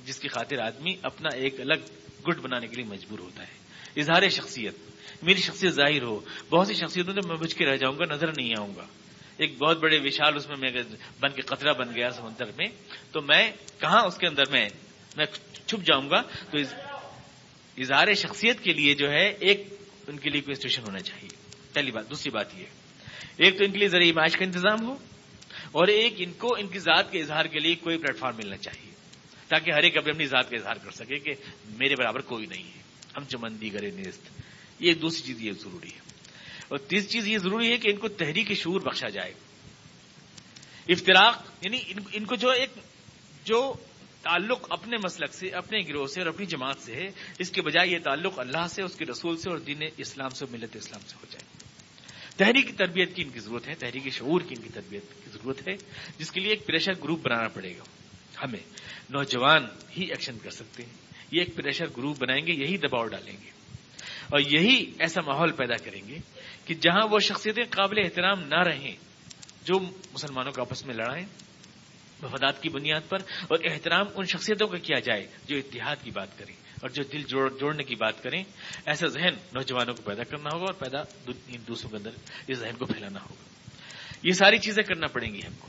جس کی خاطر آدمی اپنا ایک الگ گٹ بنانے کے لیے مجبور ہوتا ہے. اظہار شخصیت، میری شخصیت ظاہر ہو. بہت سی شخصیتوں میں میں بچ کے رہ جاؤں گا، نظر نہیں آؤں گا. ایک بہت بڑے وشال اس میں بن کے قطرہ بن گیا سمندر میں، تو میں کہاں اس کے اندر میں چھپ جاؤں گا. تو اظہار شخصیت کے لیے جو ہے ایک ان کے لیے کوئی انسٹیٹیوشن ہونا چاہیے. پہلی بات. دوسری بات یہ، ایک تو ان کے لیے ذریعہ معاش کا انتظام ہو، اور ایک ان کو ان کی ذات کے اظہار کے لیے کوئی پلیٹ فارم ملنا چاہیے تاکہ ہر ایک اپنی ذات کا اظہار کر سکے کہ میرے برابر کوئی نہیں ہے، ہم چمندی کرے نیست. یہ دوسری چیز یہ ضروری ہے. اور تیسری چیز یہ ضروری ہے کہ ان کو تحریک شعور بخشا جائے. افتراق یعنی ان کو جو تعلق اپنے مسلک سے، اپنے گروہ سے اور اپنی جماعت سے ہے، اس کے بجائے یہ تعلق اللہ سے، اس کے رسول سے اور دین اسلام سے، ملت اسلام سے ہو جائے. تحریک تربیت کی ان کی ضرورت ہے، تحریک شعور کی ان کی تربیت کی ضرورت ہے، جس کے لیے ایک پریشر گروپ بنانا پڑے گا. ہمیں نوجوان ہی ایکشن کر سکتے ہیں. یہ ایک پریشر گروپ بنائیں گے, یہی دباؤ ڈالیں گے اور یہی ایسا ماحول پیدا کریں گے کہ جہاں وہ شخصیتیں قابل احترام نہ رہیں جو مسلمانوں کو آپس میں لڑائیں مفادات کی بنیاد پر, اور احترام ان شخصیتوں کا کیا جائے جو اتحاد کی بات کریں اور جو دل جوڑنے کی بات کریں. ایسا ذہن نوجوانوں کو پیدا کرنا ہوگا اور دوسروں کے اندر اس ذہن کو پھیلانا ہوگا. یہ ساری چیزیں کرنا پڑیں گی ہم کو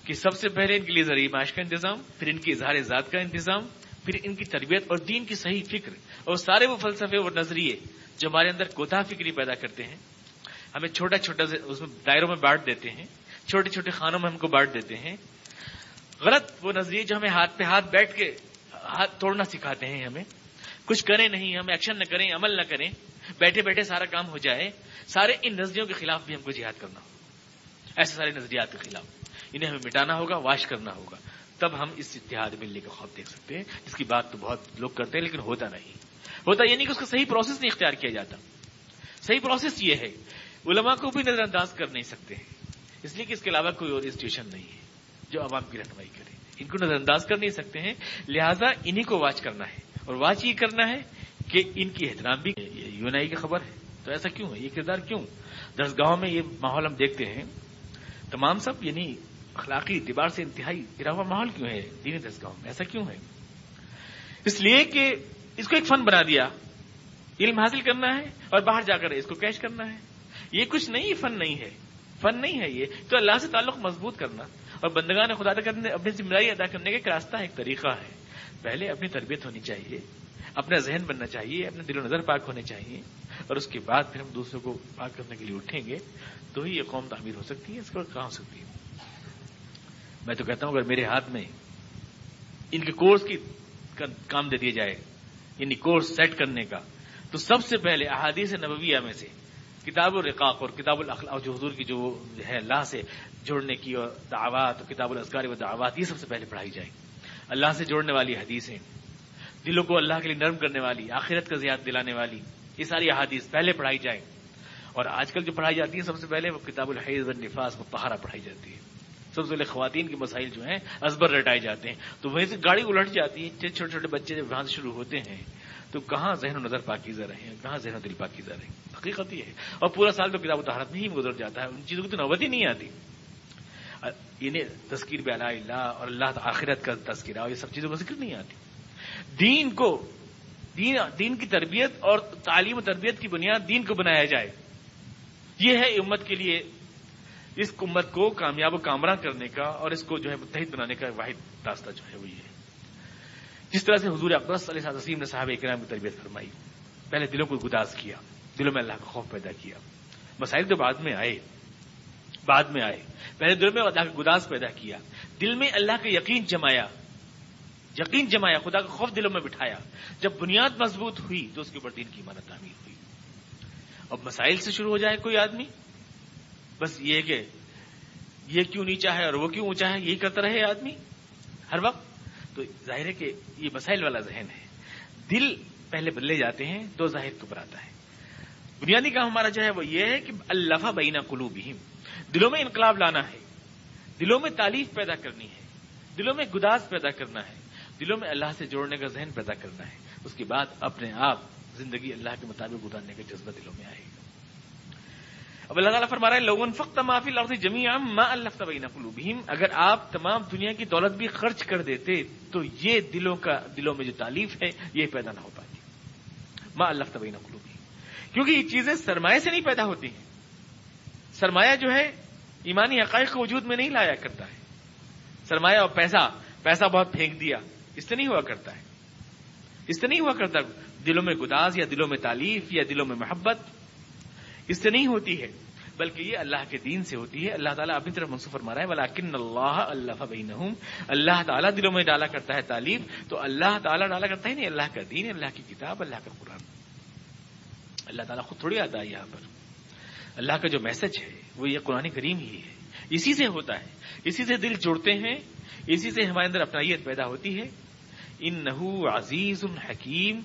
کہ سب سے پہلے ان کے لیے ذریعہ معاش کا انتظام, پھر ان کی اظہار ذات کا انتظام, پھر ان کی تربیت اور دین کی صحیح فکر اور سارے وہ فلسفے اور نظریے جو ہمارے اندر کوتاہ فکری پیدا کرتے ہیں, ہمیں چھوٹا چھوٹا اس میں دائروں میں بانٹ دیتے ہیں, چھوٹے چھوٹے خانوں میں ہم کو بانٹ دیتے ہیں. غلط وہ نظریے جو ہمیں ہاتھ پہ ہاتھ بیٹھ کے ہاتھ توڑنا سکھاتے ہیں, ہمیں کچھ کریں نہیں, ہم ایکشن نہ کریں, عمل نہ کریں, بیٹھے بیٹھے سارا کام ہو جائے, سارے ان نظریوں کے خلاف بھی ہم کو جہاد کرنا ہوگا. ایسے سارے نظریات کے خلاف انہیں ہمیں مٹانا ہوگا, واش کرنا ہوگا. تب ہم اس اتحاد ملنے کا خواب دیکھ سکتے ہیں, جس کی بات تو بہت لوگ کرتے ہیں لیکن ہوتا نہیں. ہوتا یہ نہیں کہ اس کا صحیح پروسیس نہیں اختیار کیا جاتا. صحیح پروسیس یہ ہے, علماء کو بھی نظر انداز کر نہیں سکتے ہیں اس لیے کہ اس کے علاوہ کوئی اور انسٹیٹیوشن نہیں ہے جو عوام کی رہنمائی کرے. ان کو نظر انداز کر نہیں سکتے ہیں, لہذا انہی کو واچ کرنا ہے. اور واچ یہ کرنا ہے کہ ان کی احترام بھی. یونائی کی خبر ہے تو ایسا کیوں ہے, یہ کردار کیوں؟ درسگاہوں میں یہ ماحول ہم دیکھتے ہیں تمام سب, یعنی اخلاقی اعتبار سے انتہائی گرا ہوا ماحول کیوں ہے دینی درسگاہوں میں؟ ایسا کیوں ہے؟ اس لیے کہ اس کو ایک فن بنا دیا, علم حاصل کرنا ہے اور باہر جا کر اس کو کیش کرنا ہے. یہ کچھ نہیں, یہ فن نہیں ہے, فن نہیں ہے. یہ تو اللہ سے تعلق مضبوط کرنا اور بندگان خدا کرنے اپنی ذمہ داری ادا کرنے کا ایک راستہ ہے, ایک طریقہ ہے. پہلے اپنی تربیت ہونی چاہیے, اپنا ذہن بننا چاہیے, اپنے دل و نظر پاک ہونے چاہیے, اور اس کے بعد پھر ہم دوسروں کو پاک کرنے کے لیے اٹھیں گے تو ہی یہ قوم تعمیر ہو سکتی ہے. اس کے بعد کہاں ہو سکتی ہے؟ میں تو کہتا ہوں اگر میرے ہاتھ میں ان کے کورس کی کام دے دیا جائے, یعنی کورس سیٹ کرنے کا, تو سب سے پہلے احادیث نبویہ میں سے کتاب الرقاق اور کتاب الاخلاق جو حضور کی جو ہے اللہ سے جوڑنے کی اور دعوات, کتاب الاذکار و دعوات, یہ سب سے پہلے پڑھائی جائے. اللہ سے جوڑنے والی حدیثیں, دلوں کو اللہ کے لیے نرم کرنے والی, آخرت کا یاد دلانے والی, یہ ساری احادیث پہلے پڑھائی جائے. اور آج کل جو پڑھائی جاتی ہے سب سے پہلے وہ کتاب الحیض والنفاس والطہارہ پڑھائی جاتی ہے. سب سے پہلے خواتین کے مسائل جو ہیں ازبر رٹائے جاتے ہیں, تو وہیں سے گاڑی الٹ جاتی ہے. چھوٹے چھوٹے بچے جب وہاں سے شروع ہوتے ہیں تو کہاں ذہن و نظر پاکیزہ رہے ہیں, کہاں ذہن و دل پاکیزہ رہے. حقیقت یہ ہے. اور پورا سال تو کتاب و طہارت میں ہی گزر جاتا ہے, ان چیزوں کی تو نوبت ہی نہیں آتی. انہیں تذکیر بعلاء اللہ اور اللہ آخرت کا تذکرہ اور یہ سب چیزوں کا ذکر نہیں آتی. دین کی تربیت اور تعلیم و تربیت کی بنیاد دین کو بنایا جائے. یہ ہے امت کے لیے, اس امت کو کامیاب و کامراں کرنے کا اور اس کو جو ہے متحد بنانے کا واحد راستہ جو ہے وہ یہ ہے. جس طرح سے حضور اقدس صلی اللہ علیہ وسلم نے صحابہ کرام کی تربیت فرمائی, پہلے دلوں کو گداز کیا, دلوں میں اللہ کا خوف پیدا کیا. مسائل تو بعد میں آئے, پہلے دل میں اللہ کا گداز پیدا کیا, دل میں اللہ کا یقین جمایا, خدا کا خوف دلوں میں بٹھایا. جب بنیاد مضبوط ہوئی تو اس کے اوپر دین کی ایمانت تعمیر ہوئی. اب مسائل سے شروع ہو جائے کوئی آدمی, بس یہ کہ یہ کیوں نیچا ہے اور وہ کیوں اونچا ہے, یہی کرتا رہے آدمی ہر وقت, تو ظاہر ہے کہ یہ مسائل والا ذہن ہے. دل پہلے بدلے جاتے ہیں تو ظاہر کبر آتا ہے. بنیادی کام ہمارا جو ہے وہ یہ ہے کہ الف بین قلوبہم, دلوں میں انقلاب لانا ہے, دلوں میں تالیف پیدا کرنی ہے, دلوں میں گداز پیدا کرنا ہے, دلوں میں اللہ سے جوڑنے کا ذہن پیدا کرنا ہے. اس کے بعد اپنے آپ زندگی اللہ کے مطابق گزارنے کا جذبہ دلوں میں آئے گا. اب اللہ تعالیٰ فرما رہا ہے لو انفقت ما فی الارض جمیعا ما الفت بین قلوبہم, اگر آپ تمام دنیا کی دولت بھی خرچ کر دیتے تو یہ دلوں میں جو تالیف ہے یہ پیدا نہ ہو پاتی. ما الفت بین قلوبہم, کیونکہ یہ چیزیں سرمایہ سے نہیں پیدا ہوتی ہیں. سرمایہ جو ہے ایمانی حقائق کو وجود میں نہیں لایا کرتا ہے. سرمایہ اور پیسہ بہت پھینک دیا, اس سے نہیں ہوا کرتا ہے. اس سے نہیں ہوا کرتا. دلوں میں گداز یا دلوں میں تالیف یا دلوں میں محبت, اس سے نہیں ہوتی ہے, بلکہ یہ اللہ کے دین سے ہوتی ہے. اللہ تعالیٰ اپنی طرف منسوخ فرما رہا ہے وَلَٰكِنَّ اللَّهَ أَلَّفَ بَيْنَهُمْ, اللہ تعالیٰ دلوں میں ڈالا کرتا ہے تعلیف. تو اللہ تعالیٰ ڈالا کرتا ہے نہیں, اللہ کا دین, اللہ کی کتاب, اللہ کا قرآن. اللہ تعالیٰ خود تھوڑی آتا ہے یہاں پر. اللہ کا جو میسج ہے وہ یہ قرآن کریم ہی ہے. اسی سے ہوتا ہے, اسی سے دل جڑتے ہیں, اسی سے ہمارے اندر اپنائیت پیدا ہوتی ہے. انہ عزیز حکیم,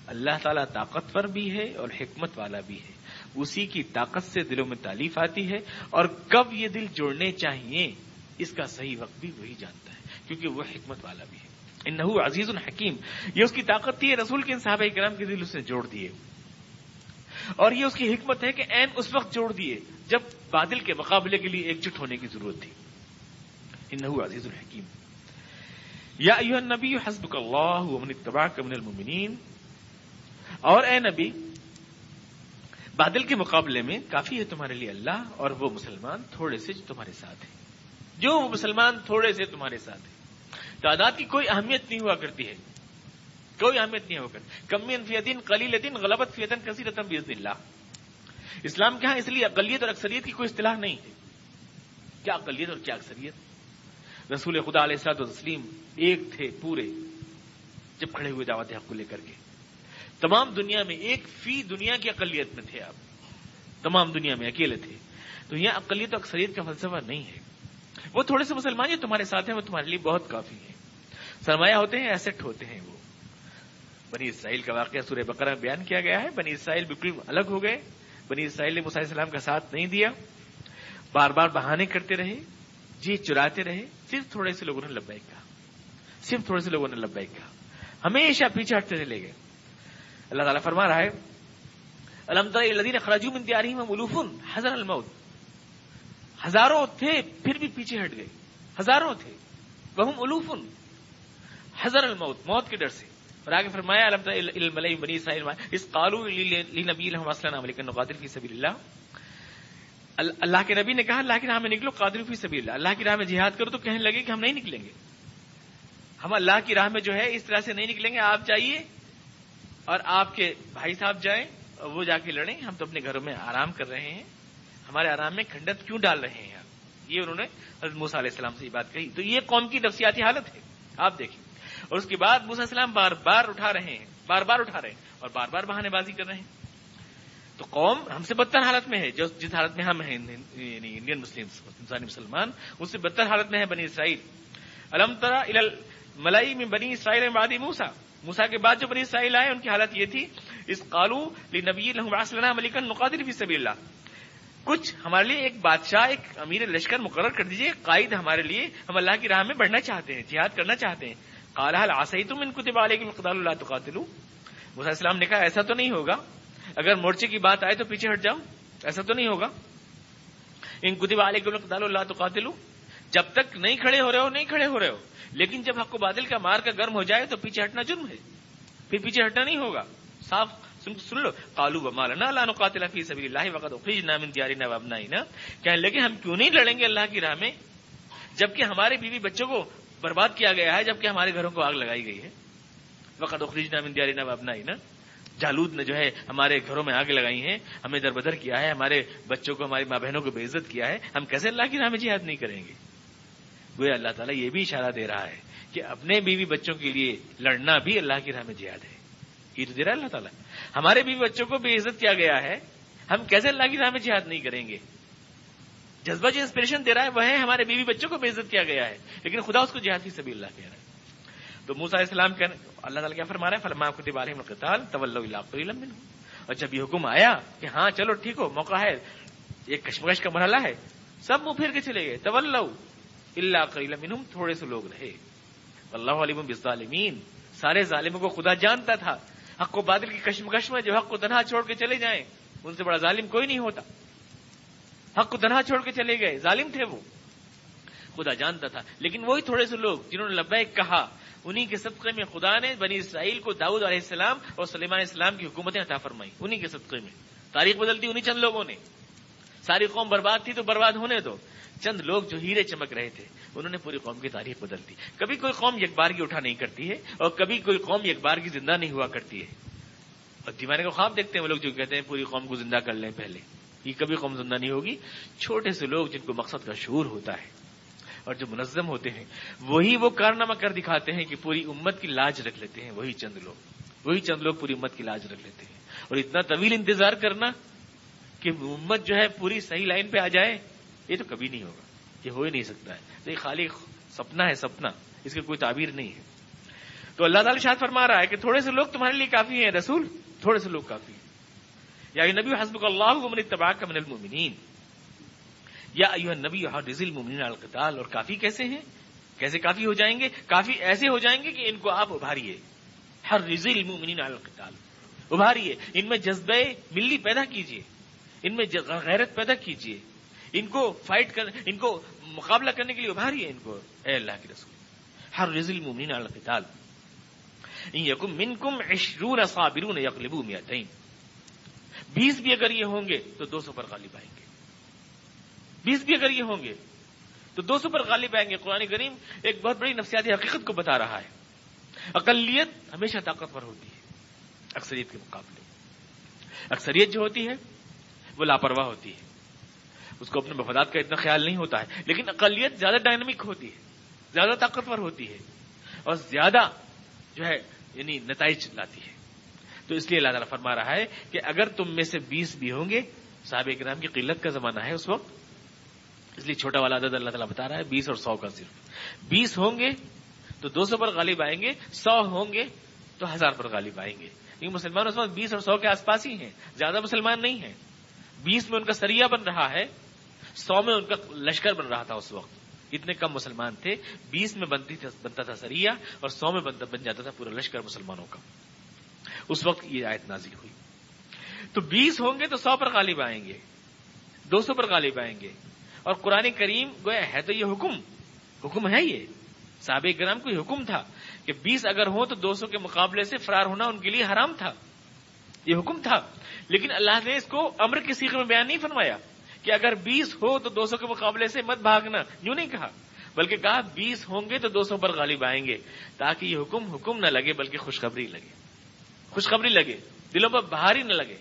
اللہ تعالیٰ طاقتور بھی ہے اور حکمت والا بھی ہے. اسی کی طاقت سے دلوں میں تالیف آتی ہے, اور کب یہ دل جوڑنے چاہیے اس کا صحیح وقت بھی وہی جانتا ہے, کیونکہ وہ حکمت والا بھی ہے. انہو عزیز حکیم، یہ اس کی طاقت تھی رسول کے ان صحابہ کرام کے دل اس نے جوڑ دیے، اور یہ اس کی حکمت ہے کہ عین اس وقت جوڑ دیے جب بادل کے مقابلے کے لیے ایک جٹ ہونے کی ضرورت تھی. انہو عزیز الحکیم. یا ایھا النبی حسبک اللہ ومن اتبعک من المؤمنین، اور اے نبی بادل کے مقابلے میں کافی ہے تمہارے لیے اللہ اور وہ مسلمان تھوڑے سے جو تمہارے ساتھ ہیں. جو وہ مسلمان تھوڑے سے تمہارے ساتھ ہیں. تعداد کی کوئی اہمیت نہیں ہوا کرتی ہے، کوئی اہمیت نہیں ہوا کرتی. کم من فئۃ قلیلۃ غلبت فئۃ کثیرۃ باذن اللہ. اسلام کے ہاں اس لیے اقلیت اور اکثریت کی کوئی اصطلاح نہیں ہے. کیا اقلیت اور کیا اکثریت؟ رسول خدا علیہ الصلوۃ والتسلیم ایک تھے پورے جب کھڑے ہوئے دعوت حق کو لے کر کے. تمام دنیا میں ایک فی دنیا کی اقلیت میں تھے آپ، تمام دنیا میں اکیلے تھے. تو یہ اقلیت و اکثریت کا فلسفہ نہیں ہے. وہ تھوڑے سے مسلمان جو تمہارے ساتھ ہیں وہ تمہارے لیے بہت کافی ہیں. سرمایہ ہوتے ہیں، ایسٹ ہوتے ہیں. وہ بنی اسرائیل کا واقعہ سورہ بقرہ میں بیان کیا گیا ہے. بنی اسرائیل بالکل الگ ہو گئے. بنی اسرائیل نے موسیٰ علیہ السلام کا ساتھ نہیں دیا، بار بار بہانے کرتے رہے، جی چراتے رہے. صرف تھوڑے سے لوگوں نے لبیک کہا، صرف تھوڑے سے لوگوں نے لبیک کہا. ہمیشہ پیچھے ہٹتے چلے گئے. اللہ تعالیٰ فرما رہا ہے الم تر الی الذین خرجوا من دیارہم الوف حذر الموت. ہزاروں تھے پھر بھی پیچھے ہٹ گئے. ہزاروں تھے، وہم الوف حذر الموت، موت کے ڈر سے. اور آگے فرمایا الم تر الی الملأ بنی اسرائیل اذ قالوا لنبی لهم اسلم ملکا نقاتل فی سبیل اللہ. اللہ کے نبی نے کہا اللہ کی راہ میں نکلو، قاتلوا فی سبیل اللہ، اللہ کی راہ میں جہاد کرو. تو کہنے لگے کہ ہم نہیں نکلیں گے، ہم اللہ کی راہ میں جو ہے اس طرح سے نہیں نکلیں گے. آپ جائیے اور آپ کے بھائی صاحب جائیں اور وہ جا کے لڑیں. ہم تو اپنے گھروں میں آرام کر رہے ہیں، ہمارے آرام میں کھنڈت کیوں ڈال رہے ہیں آپ؟ یہ انہوں نے حضرت موسیٰ علیہ السلام سے یہ بات کہی. تو یہ قوم کی نفسیاتی حالت ہے، آپ دیکھیں. اور اس کے بعد موسیٰ علیہ السلام بار بار اٹھا رہے ہیں، بار بار اٹھا رہے ہیں اور بار بار بہانے بازی کر رہے ہیں. تو قوم ہم سے بدتر حالت میں ہے. جس حالت میں ہم ہیں یعنی انڈین مسلمز، انسانی مسلمان، اس سے بدتر حالت میں ہے بنی اسرائیل. الم تر الی الملأ من بنی اسرائیل من بعد موسیٰ، موسیٰ کے بعد جو بنی اسرائیل آئے ان کی حالت یہ تھی اذ قالوا لنبی لهم ابعث لنا ملکا نقاتل فی سبیل اللہ. کچھ ہمارے لیے ایک بادشاہ، ایک امیر لشکر مقرر کر دیجئے، قائد ہمارے لیے، ہم اللہ کی راہ میں بڑھنا چاہتے ہیں، جہاد کرنا چاہتے ہیں. قال هل عصیتم ان کتب علیکم القتال الا تقاتلوا. موسیٰ علیہ السلام نے کہا ایسا تو نہیں ہوگا اگر مورچے کی بات آئے تو پیچھے ہٹ جاؤ، ایسا تو نہیں ہوگا. ان کتب علیکم القتال الا تقاتلوا، جب تک نہیں کھڑے ہو رہے ہو نہیں کھڑے ہو رہے ہو، لیکن جب حق و باطل کا مار کا گرم ہو جائے تو پیچھے ہٹنا جرم ہے، پھر پیچھے ہٹنا نہیں ہوگا. صاف سن لو. قالوا وما لنا لا نقاتل فی سبیل اللہ وقد اخرجنا من دیارنا وابنائنا. کہنے لگے ہم کیوں نہیں لڑیں گے اللہ کی راہ میں جبکہ ہمارے بیوی بچوں کو برباد کیا گیا ہے، جبکہ ہمارے گھروں کو آگ لگائی گئی ہے. وقد اخرجنا من دیارنا وابنائنا، جالود نے جو ہے ہمارے گھروں میں آگ لگائی ہیں، ہمیں دربدر کیا ہے، ہمارے بچوں کو، ہماری ماں بہنوں کو بے عزت کیا ہے. ہم کیسے اللہ کی راہ میں جہاد نہیں کریں گے؟ گویا اللہ تعالیٰ یہ بھی اشارہ دے رہا ہے کہ اپنے بیوی بچوں کے لیے لڑنا بھی اللہ کی راہ میں جہاد ہے. یہ تو دے رہا ہے اللہ تعالیٰ. ہمارے بیوی بچوں کو بے عزت کیا گیا ہے، ہم کیسے اللہ کی راہ میں جہاد نہیں کریں گے؟ جذبہ جو انسپریشن دے رہا ہے وہ ہے ہمارے بیوی بچوں کو بے عزت کیا گیا ہے، لیکن خدا اس کو جہاد فی سبیل اللہ کہہ رہا ہے. تو موسیٰ علیہ السلام کا اللہ تعالیٰ کیا فرما رہا ہے؟ فلما کتب علیہم القتال تولوا الا قلیلا منهم. اور جب یہ حکم آیا کہ ہاں چلو ٹھیک ہو، موقع ہے، ایک کشمکش کا مرحلہ ہے، سب منہ پھیر کے چلے گئے. تولوا الا قلیلا منهم، تھوڑے سے لوگ رہے. واللہ علیم بالظالمین، سارے ظالموں کو خدا جانتا تھا. حق و باطل کی کشمکش میں جو حق کو تنہا چھوڑ کے چلے جائیں ان سے بڑا ظالم کوئی نہیں ہوتا. حق کو تنہا چھوڑ کے چلے گئے، ظالم تھے وہ، خدا جانتا تھا. لیکن وہی تھوڑے سے لوگ جنہوں نے لبیک کہا، انہی کے صدقے میں خدا نے بنی اسرائیل کو داؤد علیہ السلام اور سلیمان علیہ السلام کی حکومتیں عطا فرمائی. انہی کے صدقے میں تاریخ بدلتی انہی چند لوگوں نے. ساری قوم برباد تھی تو برباد ہونے دو. چند لوگ جو ہیرے چمک رہے تھے انہوں نے پوری قوم کی تاریخ بدل دی. کبھی کوئی قوم یک بار کی اٹھا نہیں کرتی ہے اور کبھی کوئی قوم یک بار کی زندہ نہیں ہوا کرتی ہے. اور دیوانے کو خواب دیکھتے ہیں وہ لوگ جو کہتے ہیں پوری قوم کو زندہ کر لیں پہلے. یہ کبھی قوم زندہ نہیں ہوگی. چھوٹے سے لوگ جن کو مقصد کا شعور ہوتا ہے اور جو منظم ہوتے ہیں وہی وہ کارنامہ کر دکھاتے ہیں کہ پوری امت کی لاج رکھ لیتے ہیں. وہی چند لوگ پوری امت کی لاج رکھ لیتے ہیں. اور اتنا طویل انتظار کرنا کہ امت جو ہے پوری صحیح لائن پہ آ جائے، یہ تو کبھی نہیں ہوگا، یہ ہو ہی نہیں سکتا ہے. تو یہ خالی سپنا ہے، سپنا، اس کی کوئی تعبیر نہیں ہے. تو اللہ تعالیٰ ارشاد فرما رہا ہے کہ تھوڑے سے لوگ تمہارے لیے کافی ہیں رسول، تھوڑے سے لوگ کافی ہیں. یا نبی حسبک اللہ ومن اتبعک من المؤمنین. یا ایھا النبی حرض المؤمنین علی القتال. اور کافی کیسے ہیں؟ کیسے کافی ہو جائیں گے؟ کافی ایسے ہو جائیں گے کہ ان کو آپ ابھاریے، حرض المؤمنین علی القتال، ابھاریے، ان میں جذبہ ملی پیدا کیجیے، ان میں غیرت پیدا کیجیے، ان کو فائٹ کر، ان کو مقابلہ کرنے کے لیے ابھاریے ان کو، اے اللہ کے رسول۔ حرض المؤمنین علی القتال ان یکم منکم 20 صابرون یغلبوا 200، 20 بھی اگر یہ ہوں گے تو 200 پر غالب آئیں گے، 20 بھی اگر یہ ہوں گے تو 200 پر غالب آئیں گے۔ قرآن کریم ایک بہت بڑی نفسیاتی حقیقت کو بتا رہا ہے۔ اقلیت ہمیشہ طاقتور ہوتی ہے اکثریت کے مقابلے۔ اکثریت جو ہوتی ہے وہ لاپرواہ ہوتی ہے، اس کو اپنے مفادات کا اتنا خیال نہیں ہوتا ہے، لیکن اقلیت زیادہ ڈائنامک ہوتی ہے، زیادہ طاقتور ہوتی ہے اور زیادہ جو ہے یعنی نتائج لاتی ہے۔ تو اس لیے اللہ تعالیٰ فرما رہا ہے کہ اگر تم میں سے 20 بھی ہوں گے، صحابہ کرام کی قلت کا زمانہ ہے اس وقت، اس لیے چھوٹا والا عدد اللہ تعالیٰ بتا رہا ہے 20 اور 100 کا، صرف 20 ہوں گے تو 200 پر غالب آئیں گے، 100 ہوں گے تو 1000 پر غالب آئیں گے۔ لیکن مسلمان اس وقت 20 اور 100 کے آس پاس ہی ہیں، زیادہ مسلمان نہیں ہیں۔ 20 میں ان کا سریہ بن رہا ہے، 100 میں ان کا لشکر بن رہا تھا اس وقت، اتنے کم مسلمان تھے۔ 20 میں بنتا تھا سریہ اور 100 میں بن جاتا تھا پورا لشکر مسلمانوں کا۔ اس وقت یہ آیت نازل ہوئی۔ تو 20 ہوں گے تو 100 پر غالب آئیں گے، 200 پر غالب آئیں گے۔ اور قرآن کریم گویا ہے تو یہ حکم ہے، یہ صحابہ کرام کو یہ حکم تھا کہ 20 اگر ہوں تو 200 کے مقابلے سے فرار ہونا ان کے لیے حرام تھا، یہ حکم تھا۔ لیکن اللہ نے اس کو امر کی صیغے میں بیان نہیں فرمایا کہ اگر 20 ہو تو 200 کے مقابلے سے مت بھاگنا، یوں نہیں کہا، بلکہ کہا 20 ہوں گے تو 200 پر غالب آئیں گے، تاکہ یہ حکم نہ لگے بلکہ خوشخبری لگے، دلوں پر بھاری نہ لگے،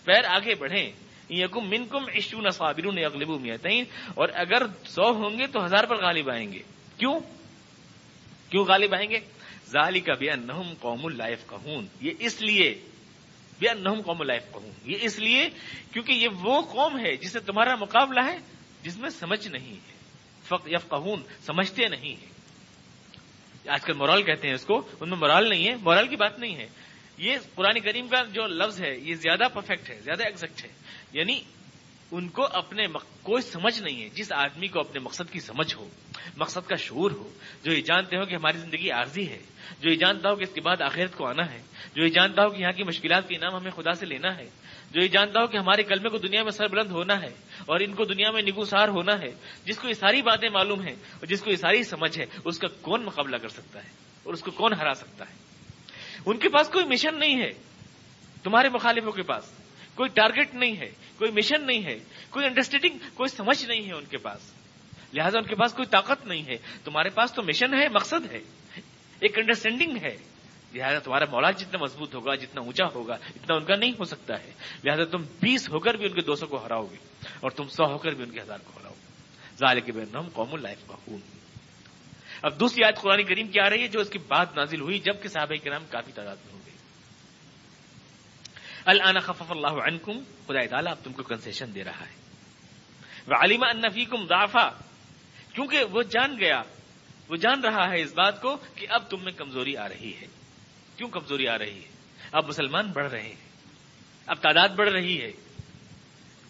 پیر آگے بڑھیں۔ یکم منکم 20 صابرون یغلبوا 200، اور اگر 100 ہوں گے تو 1000 پر غالب آئیں گے۔ کیوں غالب آئیں گے؟ ذالک بانہم قوم لا یفقہون، یہ اس لیے بانہم قوم لا یفقہون، یہ اس لیے کیونکہ یہ وہ قوم ہے جس سے تمہارا مقابلہ ہے جس میں سمجھ نہیں ہے، یفقہون سمجھتے نہیں ہیں۔ آج کل مورال کہتے ہیں اس کو، ان میں مورال نہیں ہے، مورال کی بات نہیں ہے۔ یہ قرآن کریم کا جو لفظ ہے یہ زیادہ پرفیکٹ ہے، زیادہ ایگزیکٹ ہے، یعنی ان کو اپنے کوئی سمجھ نہیں ہے۔ جس آدمی کو اپنے مقصد کی سمجھ ہو، مقصد کا شعور ہو، جو یہ جانتے ہو کہ ہماری زندگی عارضی ہے، جو یہ جانتا ہو کہ اس کے بعد آخرت کو آنا ہے، جو یہ جانتا ہو کہ یہاں کی مشکلات کے انعام ہمیں خدا سے لینا ہے، جو یہ جانتا ہو کہ ہمارے کلمے کو دنیا میں سربلند ہونا ہے اور ان کو دنیا میں نگوسار ہونا ہے، جس کو یہ ساری باتیں معلوم ہیں اور جس کو یہ ساری سمجھ ہے، اس کا کون مقابلہ کر سکتا ہے اور اس کو کون ہرا سکتا ہے؟ ان کے پاس کوئی مشن نہیں ہے، تمہارے مخالفوں کے پاس کوئی ٹارگٹ نہیں ہے، کوئی مشن نہیں ہے، کوئی انڈرسٹینڈنگ، کوئی سمجھ نہیں ہے ان کے پاس، لہذا ان کے پاس کوئی طاقت نہیں ہے۔ تمہارے پاس تو مشن ہے، مقصد ہے، ایک انڈرسٹینڈنگ ہے، لہذا تمہارا مولا جتنا مضبوط ہوگا، جتنا اونچا ہوگا، اتنا ان کا نہیں ہو سکتا ہے، لہذا تم 20 ہو کر بھی ان کے 200 کو ہراؤ گے اور تم 100 ہو کر بھی ان کے 1000 کو ہراؤ گے۔ ذالک بانہم قوم لا یفقہون۔ اب دوسری آیت قرآن کریم کی آ رہی ہے جو اس کی بعد نازل ہوئی جبکہ صحابہ کرام کافی تعداد میں ہو گئے۔ الآن خفف اللہ عنکم، خدا تعالیٰ اب تم کو کنسیشن دے رہا ہے۔ وعلم ان فیکم ضعفا، کیونکہ وہ جان رہا ہے اس بات کو کہ اب تم میں کمزوری آ رہی ہے۔ کیوں کمزوری آ رہی ہے؟ اب مسلمان بڑھ رہے ہیں، اب تعداد بڑھ رہی ہے،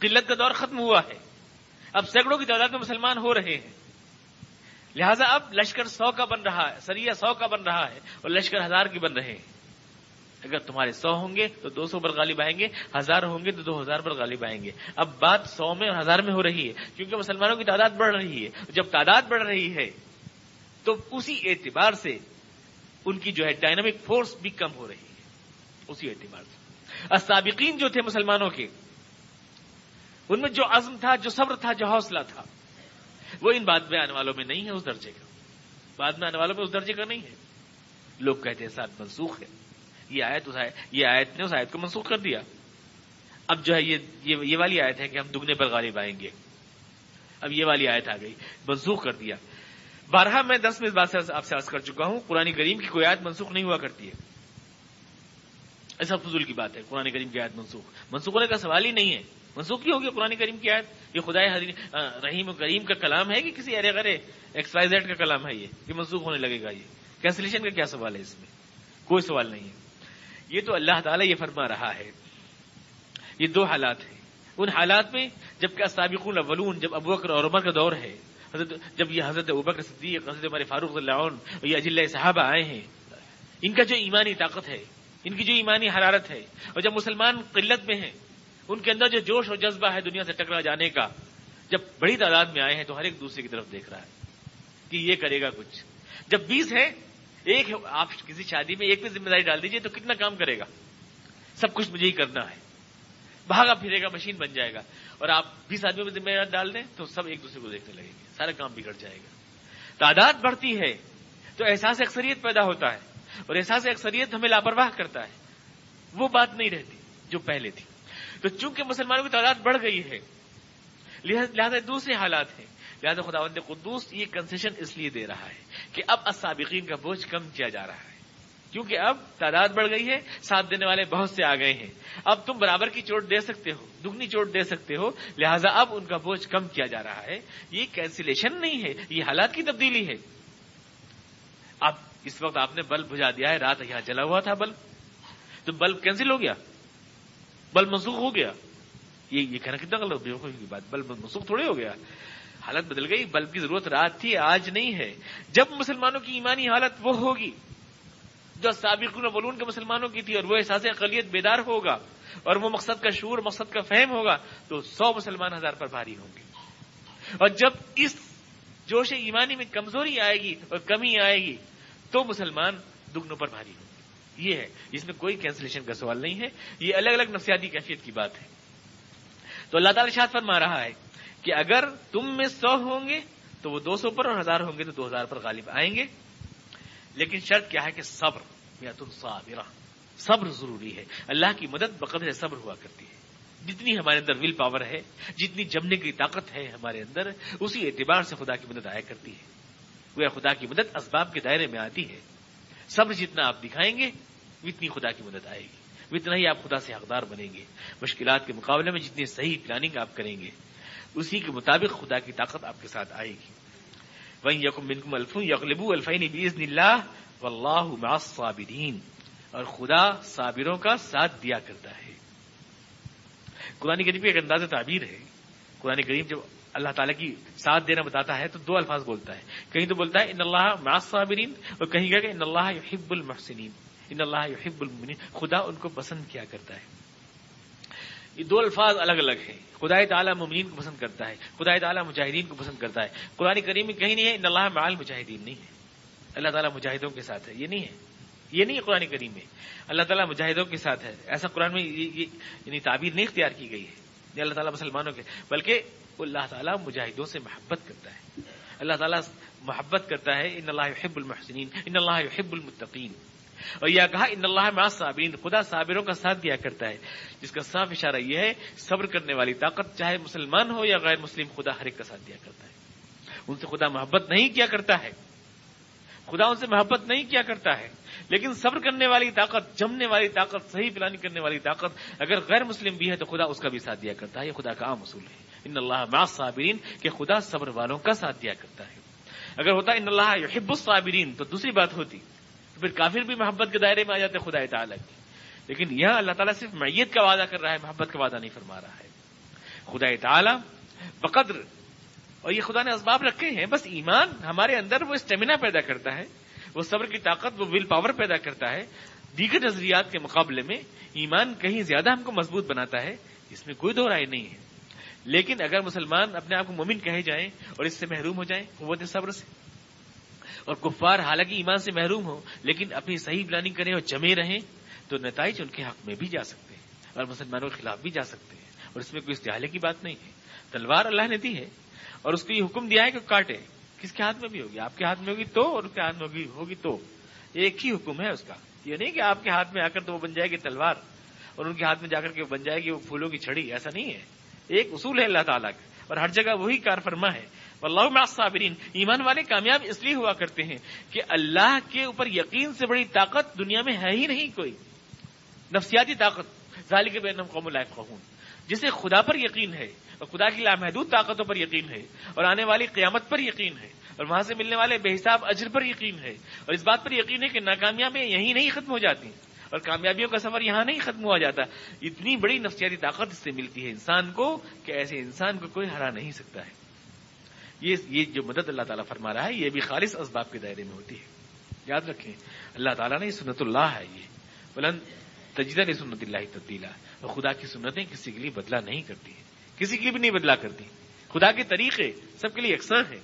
قلت کا دور ختم ہوا ہے، اب سینکڑوں کی تعداد میں مسلمان ہو رہے ہیں، لہذا اب لشکر 100 کا بن رہا ہے، سریہ 100 کا بن رہا ہے اور لشکر 1000 کے بن رہے ہیں۔ اگر تمہارے 100 ہوں گے تو 200 پر غالب آئیں گے، 1000 ہوں گے تو 2000 پر غالب آئیں گے۔ اب بات 100 میں اور 1000 میں ہو رہی ہے کیونکہ مسلمانوں کی تعداد بڑھ رہی ہے۔ جب تعداد بڑھ رہی ہے تو اسی اعتبار سے ان کی جو ہے ڈائنامک فورس بھی کم ہو رہی ہے، اسی اعتبار سے۔ السابقین جو تھے مسلمانوں کے، ان میں جو عزم تھا، جو صبر تھا، جو حوصلہ تھا، وہ ان بعد میں آنے والوں میں نہیں ہے اس درجے کا، بعد میں آنے والوں میں اس درجے کا نہیں ہے۔ لوگ کہتے ہیں ساتھ منسوخ ہے، یہ آیت نے اس آیت کو منسوخ کر دیا۔ اب جو ہے یہ والی آیت ہے کہ ہم دگنے پر غالب آئیں گے، اب یہ والی آیت آ گئی، منسوخ کر دیا۔ بارہا میں 10 میں اس بات سے آپ سے عرض کر چکا ہوں، قرآن کریم کی کوئی آیت منسوخ نہیں ہوا کرتی ہے، ایسا فضول کی بات ہے۔ قرآن کریم کی آیت منسوخ ہونے کا سوال ہی نہیں ہے۔ منسوخ کیوں ہوگی قرآن کریم کی آیت؟ یہ خدائے رحیم و کریم کا کلام ہے کہ کسی ارے غرے ایکس وائی زیڈ کا کلام ہے یہ منسوخ ہونے لگے گا؟ یہ کینسلیشن کا کیا سوال ہے؟ اس میں کوئی سوال نہیں ہے۔ یہ تو اللہ تعالیٰ یہ فرما رہا ہے۔ یہ دو حالات ہیں، ان حالات میں جبکہ السابقون الاولون، جب ابوبکر اور عمر کا دور ہے، جب یہ حضرت ابوبکر صدیق، حضرت عمر فاروق رضی اللہ عنہ اور یہ اجلہ صحابہ آئے ہیں، ان کا جو ایمانی طاقت ہے، ان کی جو ایمانی حرارت ہے، اور جب مسلمان قلت میں ہیں، ان کے اندر جو جوش اور جذبہ ہے دنیا سے ٹکرا جانے کا، جب بڑی تعداد میں آئے ہیں تو ہر ایک دوسرے کی طرف دیکھ رہا ہے کہ یہ کرے گا کچھ. جب 20 ہے، ایک آپ کسی شادی میں ایک پہ ذمہ داری ڈال دیجئے تو کتنا کام کرے گا؟ سب کچھ مجھے ہی کرنا ہے، بھاگا پھرے گا، مشین بن جائے گا. اور آپ 20 آدمیوں پہ ذمہ داری ڈال دیں تو سب ایک دوسرے کو دیکھنے لگیں گے، سارا کام بگڑ جائے گا. تعداد بڑھتی ہے تو احساس اکثریت پیدا ہوتا ہے، اور احساس اکثریت ہمیں لاپرواہ کرتا ہے. وہ بات نہیں رہتی جو پہلے تھی. تو چونکہ مسلمانوں کی تعداد بڑھ گئی ہے، لہذا دوسرے حالات ہیں، لہذا خداوند قدوس یہ کنسیشن اس لیے دے رہا ہے کہ اب السابقین کا بوجھ کم کیا جا رہا ہے، کیونکہ اب تعداد بڑھ گئی ہے، ساتھ دینے والے بہت سے آ گئے ہیں. اب تم برابر کی چوٹ دے سکتے ہو، دگنی چوٹ دے سکتے ہو، لہذا اب ان کا بوجھ کم کیا جا رہا ہے. یہ کینسلیشن نہیں ہے، یہ حالات کی تبدیلی ہے. اب اس وقت آپ نے بلب بجھا دیا ہے، رات یہاں جلا ہوا تھا بلب، تو بلب کینسل ہو گیا، بلب منسوخ ہو گیا. یہ کہنا کتنا غلط بیوقوفی کی بات، بلب منسوخ تھوڑے ہو گیا. حالت بدل گئی، بلب کی ضرورت رات تھی، آج نہیں ہے. جب مسلمانوں کی ایمانی حالت وہ ہوگی جو سابقون اولون کے مسلمانوں کی تھی، اور وہ احساس اقلیت بیدار ہوگا، اور وہ مقصد کا شعور، مقصد کا فہم ہوگا، تو 100 مسلمان 1000 پر بھاری ہوں گے. اور جب اس جوش ایمانی میں کمزوری آئے گی اور کمی آئے گی تو مسلمان دگنوں پر بھاری ہوں گے. یہ ہے، اس میں کوئی کینسلیشن کا سوال نہیں ہے. یہ الگ الگ نفسیاتی کیفیت کی بات ہے. تو اللہ تعالی ارشاد فرما رہا ہے کہ اگر تم میں 100 ہوں گے تو وہ 200 پر، اور 1000 ہوں گے تو 2000 پر غالب آئیں گے. لیکن شرط کیا ہے کہ صبر، میاتن صابرہ، صبر ضروری ہے. اللہ کی مدد بقدر صبر ہوا کرتی ہے. جتنی ہمارے اندر ول پاور ہے، جتنی جمنے کی طاقت ہے ہمارے اندر، اسی اعتبار سے خدا کی مدد آیا کرتی ہے. وہ خدا کی مدد اسباب کے دائرے میں آتی ہے. صبر جتنا آپ دکھائیں گے اتنی خدا کی مدد آئے گی، اتنا ہی آپ خدا سے حقدار بنیں گے. مشکلات کے مقابلے میں جتنی صحیح پلاننگ آپ کریں گے اسی کے مطابق خدا کی طاقت آپ کے ساتھ آئے گی. وَإِن يَكُن مِّنكُمْ أَلْفٌ يَغْلِبُوا أَلْفَيْنِ بِإِذْنِ اللَّهِ وَاللَّهُ مَعَ الصَّابِرِينَ. اور خدا صابروں کا ساتھ دیا کرتا ہے. قرآن کریم کی ایک انداز تعبیر ہے. قرآن کریم جب اللہ تعالیٰ کی ساتھ دینا بتاتا ہے تو 2 الفاظ بولتا ہے. کہیں تو بولتا ہے ان اللہ مع الصابرین، اور کہیں کہ ان اللہ یحب المحسنین، ان اللہ یحب المؤمنین، خدا ان کو پسند کیا کرتا ہے. یہ 2 الفاظ الگ الگ ہیں. خدا تعالیٰ مومنین کو پسند کرتا ہے، خدا تعالیٰ مجاہدین کو پسند کرتا ہے. قرآن کریم میں کہیں نہیں ہے ان اللہ مع المجاہدین، نہیں ہے اللہ تعالیٰ مجاہدوں کے ساتھ ہے. یہ نہیں ہے، یہ نہیں ہے قرآن کریم میں اللہ تعالیٰ مجاہدوں کے ساتھ ہے. ایسا قرآن میں یعنی تعبیر نہیں اختیار کی گئی ہے اللہ تعالیٰ مسلمانوں کے، بلکہ اللہ تعالیٰ مجاہدوں سے محبت کرتا ہے. اللہ تعالیٰ محبت کرتا ہے. ان اللہ یحب المحسنین، ان اللہ یحب المتقین. اور یہ کہا ان اللہ مع الصابرین، خدا صابروں کا ساتھ دیا کرتا ہے، جس کا صاف اشارہ یہ ہے صبر کرنے والی طاقت چاہے مسلمان ہو یا غیر مسلم، خدا ہر ایک کا ساتھ دیا کرتا ہے. ان سے خدا محبت نہیں کیا کرتا ہے، خدا ان سے محبت نہیں کیا کرتا ہے، لیکن صبر کرنے والی طاقت، جمنے والی طاقت، صحیح پلاننگ کرنے والی طاقت اگر غیر مسلم بھی ہے تو خدا اس کا بھی ساتھ دیا کرتا ہے. یہ خدا کا عام اصول ہے ان اللہ مع الصابرین، کہ خدا صبر والوں کا ساتھ دیا کرتا ہے. اگر ہوتا ان اللہ یحب الصابرین تو دوسری بات ہوتی، تو پھر کافر بھی محبت کے دائرے میں آ جاتے خدا تعالیٰ کی. لیکن یہاں اللہ تعالیٰ صرف معیت کا وعدہ کر رہا ہے، محبت کا وعدہ نہیں فرما رہا ہے. خدا تعالیٰ بقدر، اور یہ خدا نے اسباب رکھے ہیں، بس ایمان ہمارے اندر وہ اسٹیمنا پیدا کرتا ہے، وہ صبر کی طاقت، وہ ول پاور پیدا کرتا ہے. دیگر نظریات کے مقابلے میں ایمان کہیں زیادہ ہم کو مضبوط بناتا ہے، اس میں کوئی دو رائے نہیں ہے. لیکن اگر مسلمان اپنے آپ کو مومن کہے جائیں اور اس سے محروم ہو جائیں قوت صبر سے، اور کفار حالانکہ ایمان سے محروم ہو لیکن اپنی صحیح پلاننگ کریں اور جمے رہیں، تو نتائج ان کے حق میں بھی جا سکتے ہیں اور مسلمانوں کے خلاف بھی جا سکتے ہیں. اور اس میں کوئی استحالے کی بات نہیں ہے. تلوار اللہ نے دی ہے اور اس کو یہ حکم دیا ہے کہ کاٹے. کس کے ہاتھ میں بھی ہوگی؟ آپ کے ہاتھ میں ہوگی تو، اور اس کے ہاتھ میں ہوگی تو. ایک ہی حکم ہے اس کا. یہ نہیں کہ آپ کے ہاتھ میں آ کر تو وہ بن جائے گی تلوار اور ان کے ہاتھ میں جا کر کے بن جائے گی وہ پھولوں کی چھڑی. ایسا نہیں ہے. ایک اصول ہے اللہ تعالیٰ کا اور ہر جگہ وہی کار فرما ہے. واللہ مع الصابرین. ایمان والے کامیاب اس لیے ہوا کرتے ہیں کہ اللہ کے اوپر یقین سے بڑی طاقت دنیا میں ہے ہی نہیں کوئی. نفسیاتی طاقت، ذالک بانہم قوم لا یفقہون. جسے خدا پر یقین ہے اور خدا کی لامحدود طاقتوں پر یقین ہے اور آنے والی قیامت پر یقین ہے اور وہاں سے ملنے والے بے حساب اجر پر یقین ہے اور اس بات پر یقین ہے کہ ناکامیابیاں یہیں نہیں ختم ہو جاتی اور کامیابیوں کا سفر یہاں نہیں ختم ہوا جاتا. اتنی بڑی نفسیاتی طاقت اس سے ملتی ہے انسان کو کہ ایسے انسان کو کوئی ہرا نہیں سکتا ہے. یہ جو مدد اللہ تعالیٰ فرما رہا ہے یہ بھی خالص اسباب کے دائرے میں ہوتی ہے. یاد رکھیں اللہ تعالیٰ نے سنت اللہ ہے یہ بلند تجدید سنت اللہ تبدیلا. اور خدا کی سنتیں کسی کے لیے بدلا نہیں کرتی ہیں, کسی کے لیے بھی نہیں بدلا کرتی. خدا کے طریقے سب کے لیے یکساں ہیں.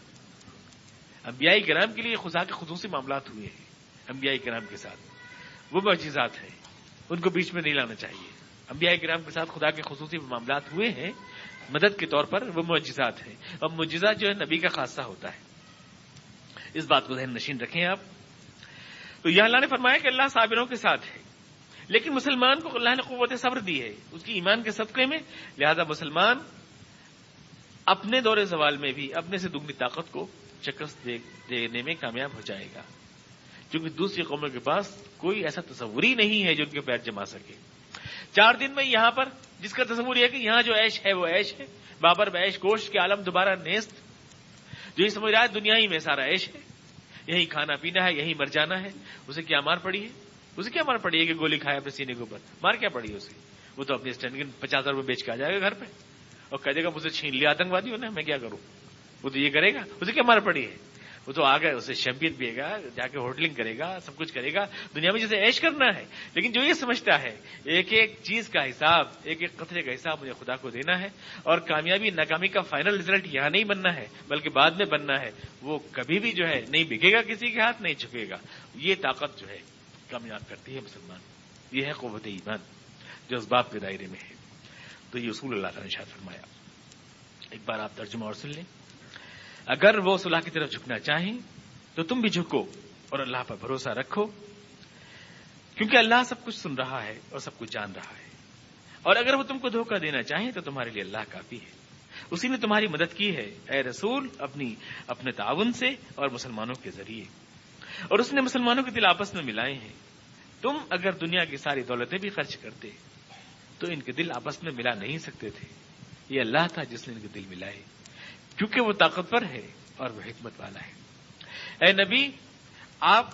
انبیاء کرام کے لیے خدا کے خصوصی معاملات ہوئے ہیں. انبیاء کرام کے ساتھ وہ معجزات ہیں, ان کو بیچ میں نہیں لانا چاہیے. انبیاء کرام کے ساتھ خدا کے خصوصی معاملات ہوئے ہیں مدد کے طور پر, وہ معجزات ہیں. اور معجزات جو ہے نبی کا خاصہ ہوتا ہے. اس بات کو ذہن نشین رکھیں آپ. تو یہ اللہ نے فرمایا کہ اللہ صابروں کے ساتھ ہے, لیکن مسلمان کو اللہ نے قوت صبر دی ہے اس کی ایمان کے صدقے میں. لہذا مسلمان اپنے دور زوال میں بھی اپنے سے دگنی طاقت کو شکست دینے میں کامیاب ہو جائے گا, کیونکہ دوسری قوموں کے پاس کوئی ایسا تصور ہی نہیں ہے جو ان کے پیر جما سکے. 4 دن میں یہاں پر جس کا تصور یہ ہے کہ یہاں جو عیش ہے وہ عیش ہے, بابر بیش گوشت کے عالم دوبارہ نیست, جو یہ سمجھ رہا ہے دنیا ہی میں سارا عیش ہے, یہی کھانا پینا ہے, یہی مر جانا ہے, اسے کیا مار پڑی ہے؟ اسے کیا مار پڑی ہے کہ گولی کھائے اپنے سینے کے اوپر؟ مار کیا پڑی ہے اسے؟ وہ تو اپنے اسٹینڈ کے 50,000 روپے بیچ کے آ جائے گا گھر پہ اور کہہ دے گا مجھے چھین لیا آتنکوادیوں نے, میں کیا کروں؟ وہ تو یہ کرے گا. اسے کیا مار پڑی ہے؟ وہ تو آ گئے, اسے چیمپئن پیے گا, جا کے ہوٹلنگ کرے گا, سب کچھ کرے گا دنیا میں جسے عیش کرنا ہے. لیکن جو یہ سمجھتا ہے ایک ایک چیز کا حساب, ایک ایک قطرے کا حساب مجھے خدا کو دینا ہے اور کامیابی ناکامی کا فائنل رزلٹ یہاں نہیں بننا ہے بلکہ بعد میں بننا ہے, وہ کبھی بھی جو ہے نہیں بکے گا, کسی کے ہاتھ نہیں جھکے گا. یہ طاقت جو ہے کامیاب کرتی ہے مسلمان. یہ ہے قوت ایمان جو اسباب کے دائرے میں ہے. تو یہ اصول اللہ تعالیٰ نے ارشاد فرمایا. ایک بار آپ ترجمہ اور سن لیں. اگر وہ صلح کی طرف جھکنا چاہیں تو تم بھی جھکو اور اللہ پر بھروسہ رکھو, کیونکہ اللہ سب کچھ سن رہا ہے اور سب کچھ جان رہا ہے. اور اگر وہ تم کو دھوکہ دینا چاہیں تو تمہارے لیے اللہ کافی ہے, اسی نے تمہاری مدد کی ہے اے رسول اپنے تعاون سے اور مسلمانوں کے ذریعے, اور اس نے مسلمانوں کے دل آپس میں ملائے ہیں. تم اگر دنیا کی ساری دولتیں بھی خرچ کرتے تو ان کے دل آپس میں ملا نہیں سکتے تھے. یہ اللہ تھا جس نے ان کے دل ملائے, کیونکہ وہ طاقتور ہے اور وہ حکمت والا ہے. اے نبی آپ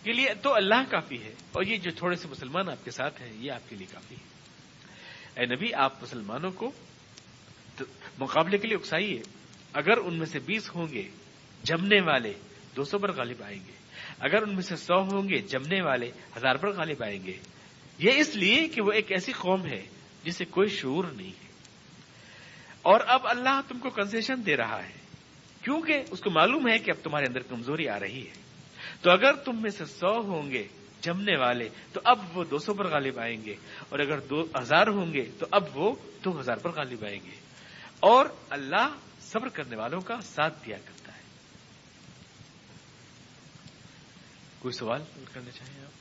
کے لیے تو اللہ کافی ہے, اور یہ جو تھوڑے سے مسلمان آپ کے ساتھ ہیں یہ آپ کے لیے کافی ہے. اے نبی آپ مسلمانوں کو مقابلے کے لیے اکسائیے. اگر ان میں سے 20 ہوں گے جمنے والے 200 پر غالب آئیں گے, اگر ان میں سے 100 ہوں گے جمنے والے 1000 پر غالب آئیں گے. یہ اس لیے کہ وہ ایک ایسی قوم ہے جسے کوئی شعور نہیں ہے. اور اب اللہ تم کو کنسیشن دے رہا ہے کیونکہ اس کو معلوم ہے کہ اب تمہارے اندر کمزوری آ رہی ہے. تو اگر تم میں سے 100 ہوں گے جمنے والے تو اب وہ 200 پر غالب آئیں گے, اور اگر 2000 ہوں گے تو اب وہ 2000 پر غالب آئیں گے. اور اللہ صبر کرنے والوں کا ساتھ دیا کرتا ہے. کوئی سوال کرنا چاہیں آپ؟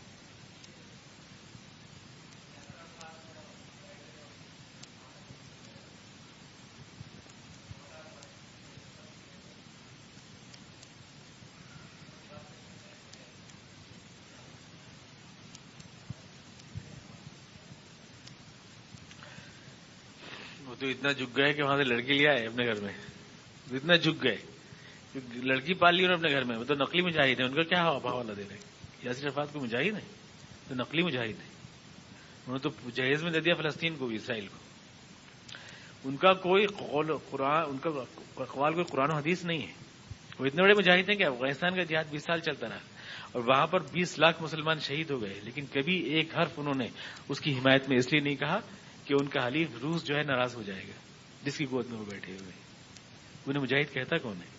تو اتنا جھک گئے کہ وہاں سے لڑکی لے آئے اپنے گھر میں, اتنا جھک گئے لڑکی پال لی انہوں نے اپنے گھر میں. وہ تو نقلی مجاہد ہیں, ان کا کیا حوالہ دے رہے ہیں؟ یاسر عرفات کو مجاہد ہیں تو نقلی مجاہد ہیں. انہوں نے تو جہیز میں دے دیا فلسطین کو بھی, اسرائیل کو. ان کا کوئی قول قرآن, ان کا اقوال کوئی قرآن و حدیث نہیں ہے. وہ اتنے بڑے مجاہد ہیں کہ افغانستان کا جہاد 20 سال چلتا رہا اور وہاں پر 20 لاکھ مسلمان شہید ہو گئے, لیکن کبھی ایک حرف انہوں نے اس کی حمایت میں اس لیے نہیں کہا کہ ان کا حلیف روس جو ہے ناراض ہو جائے گا جس کی گود میں وہ بیٹھے ہوئے. انہیں مجاہد کہتا کون ہے؟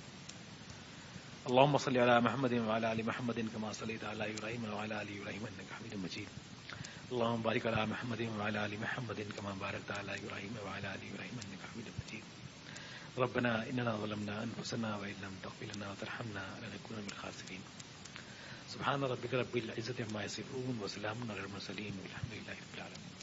اللهم صل على محمد وعلى ال محمد كما صليت على ابراهيم وعلى ال ابراهيم انك حميد مجيد. اللهم بارك على محمد وعلى ال محمد كما باركت على ابراهيم وعلى ال ابراهيم انك حميد مجيد. ربنا اننا ظلمنا انفسنا وان لم تغفر لنا وترحمنا لنكون من الخاسرين. سبحان ربك رب العزة عما يصفون وسلام على المرسلين والحمد لله رب العالمين.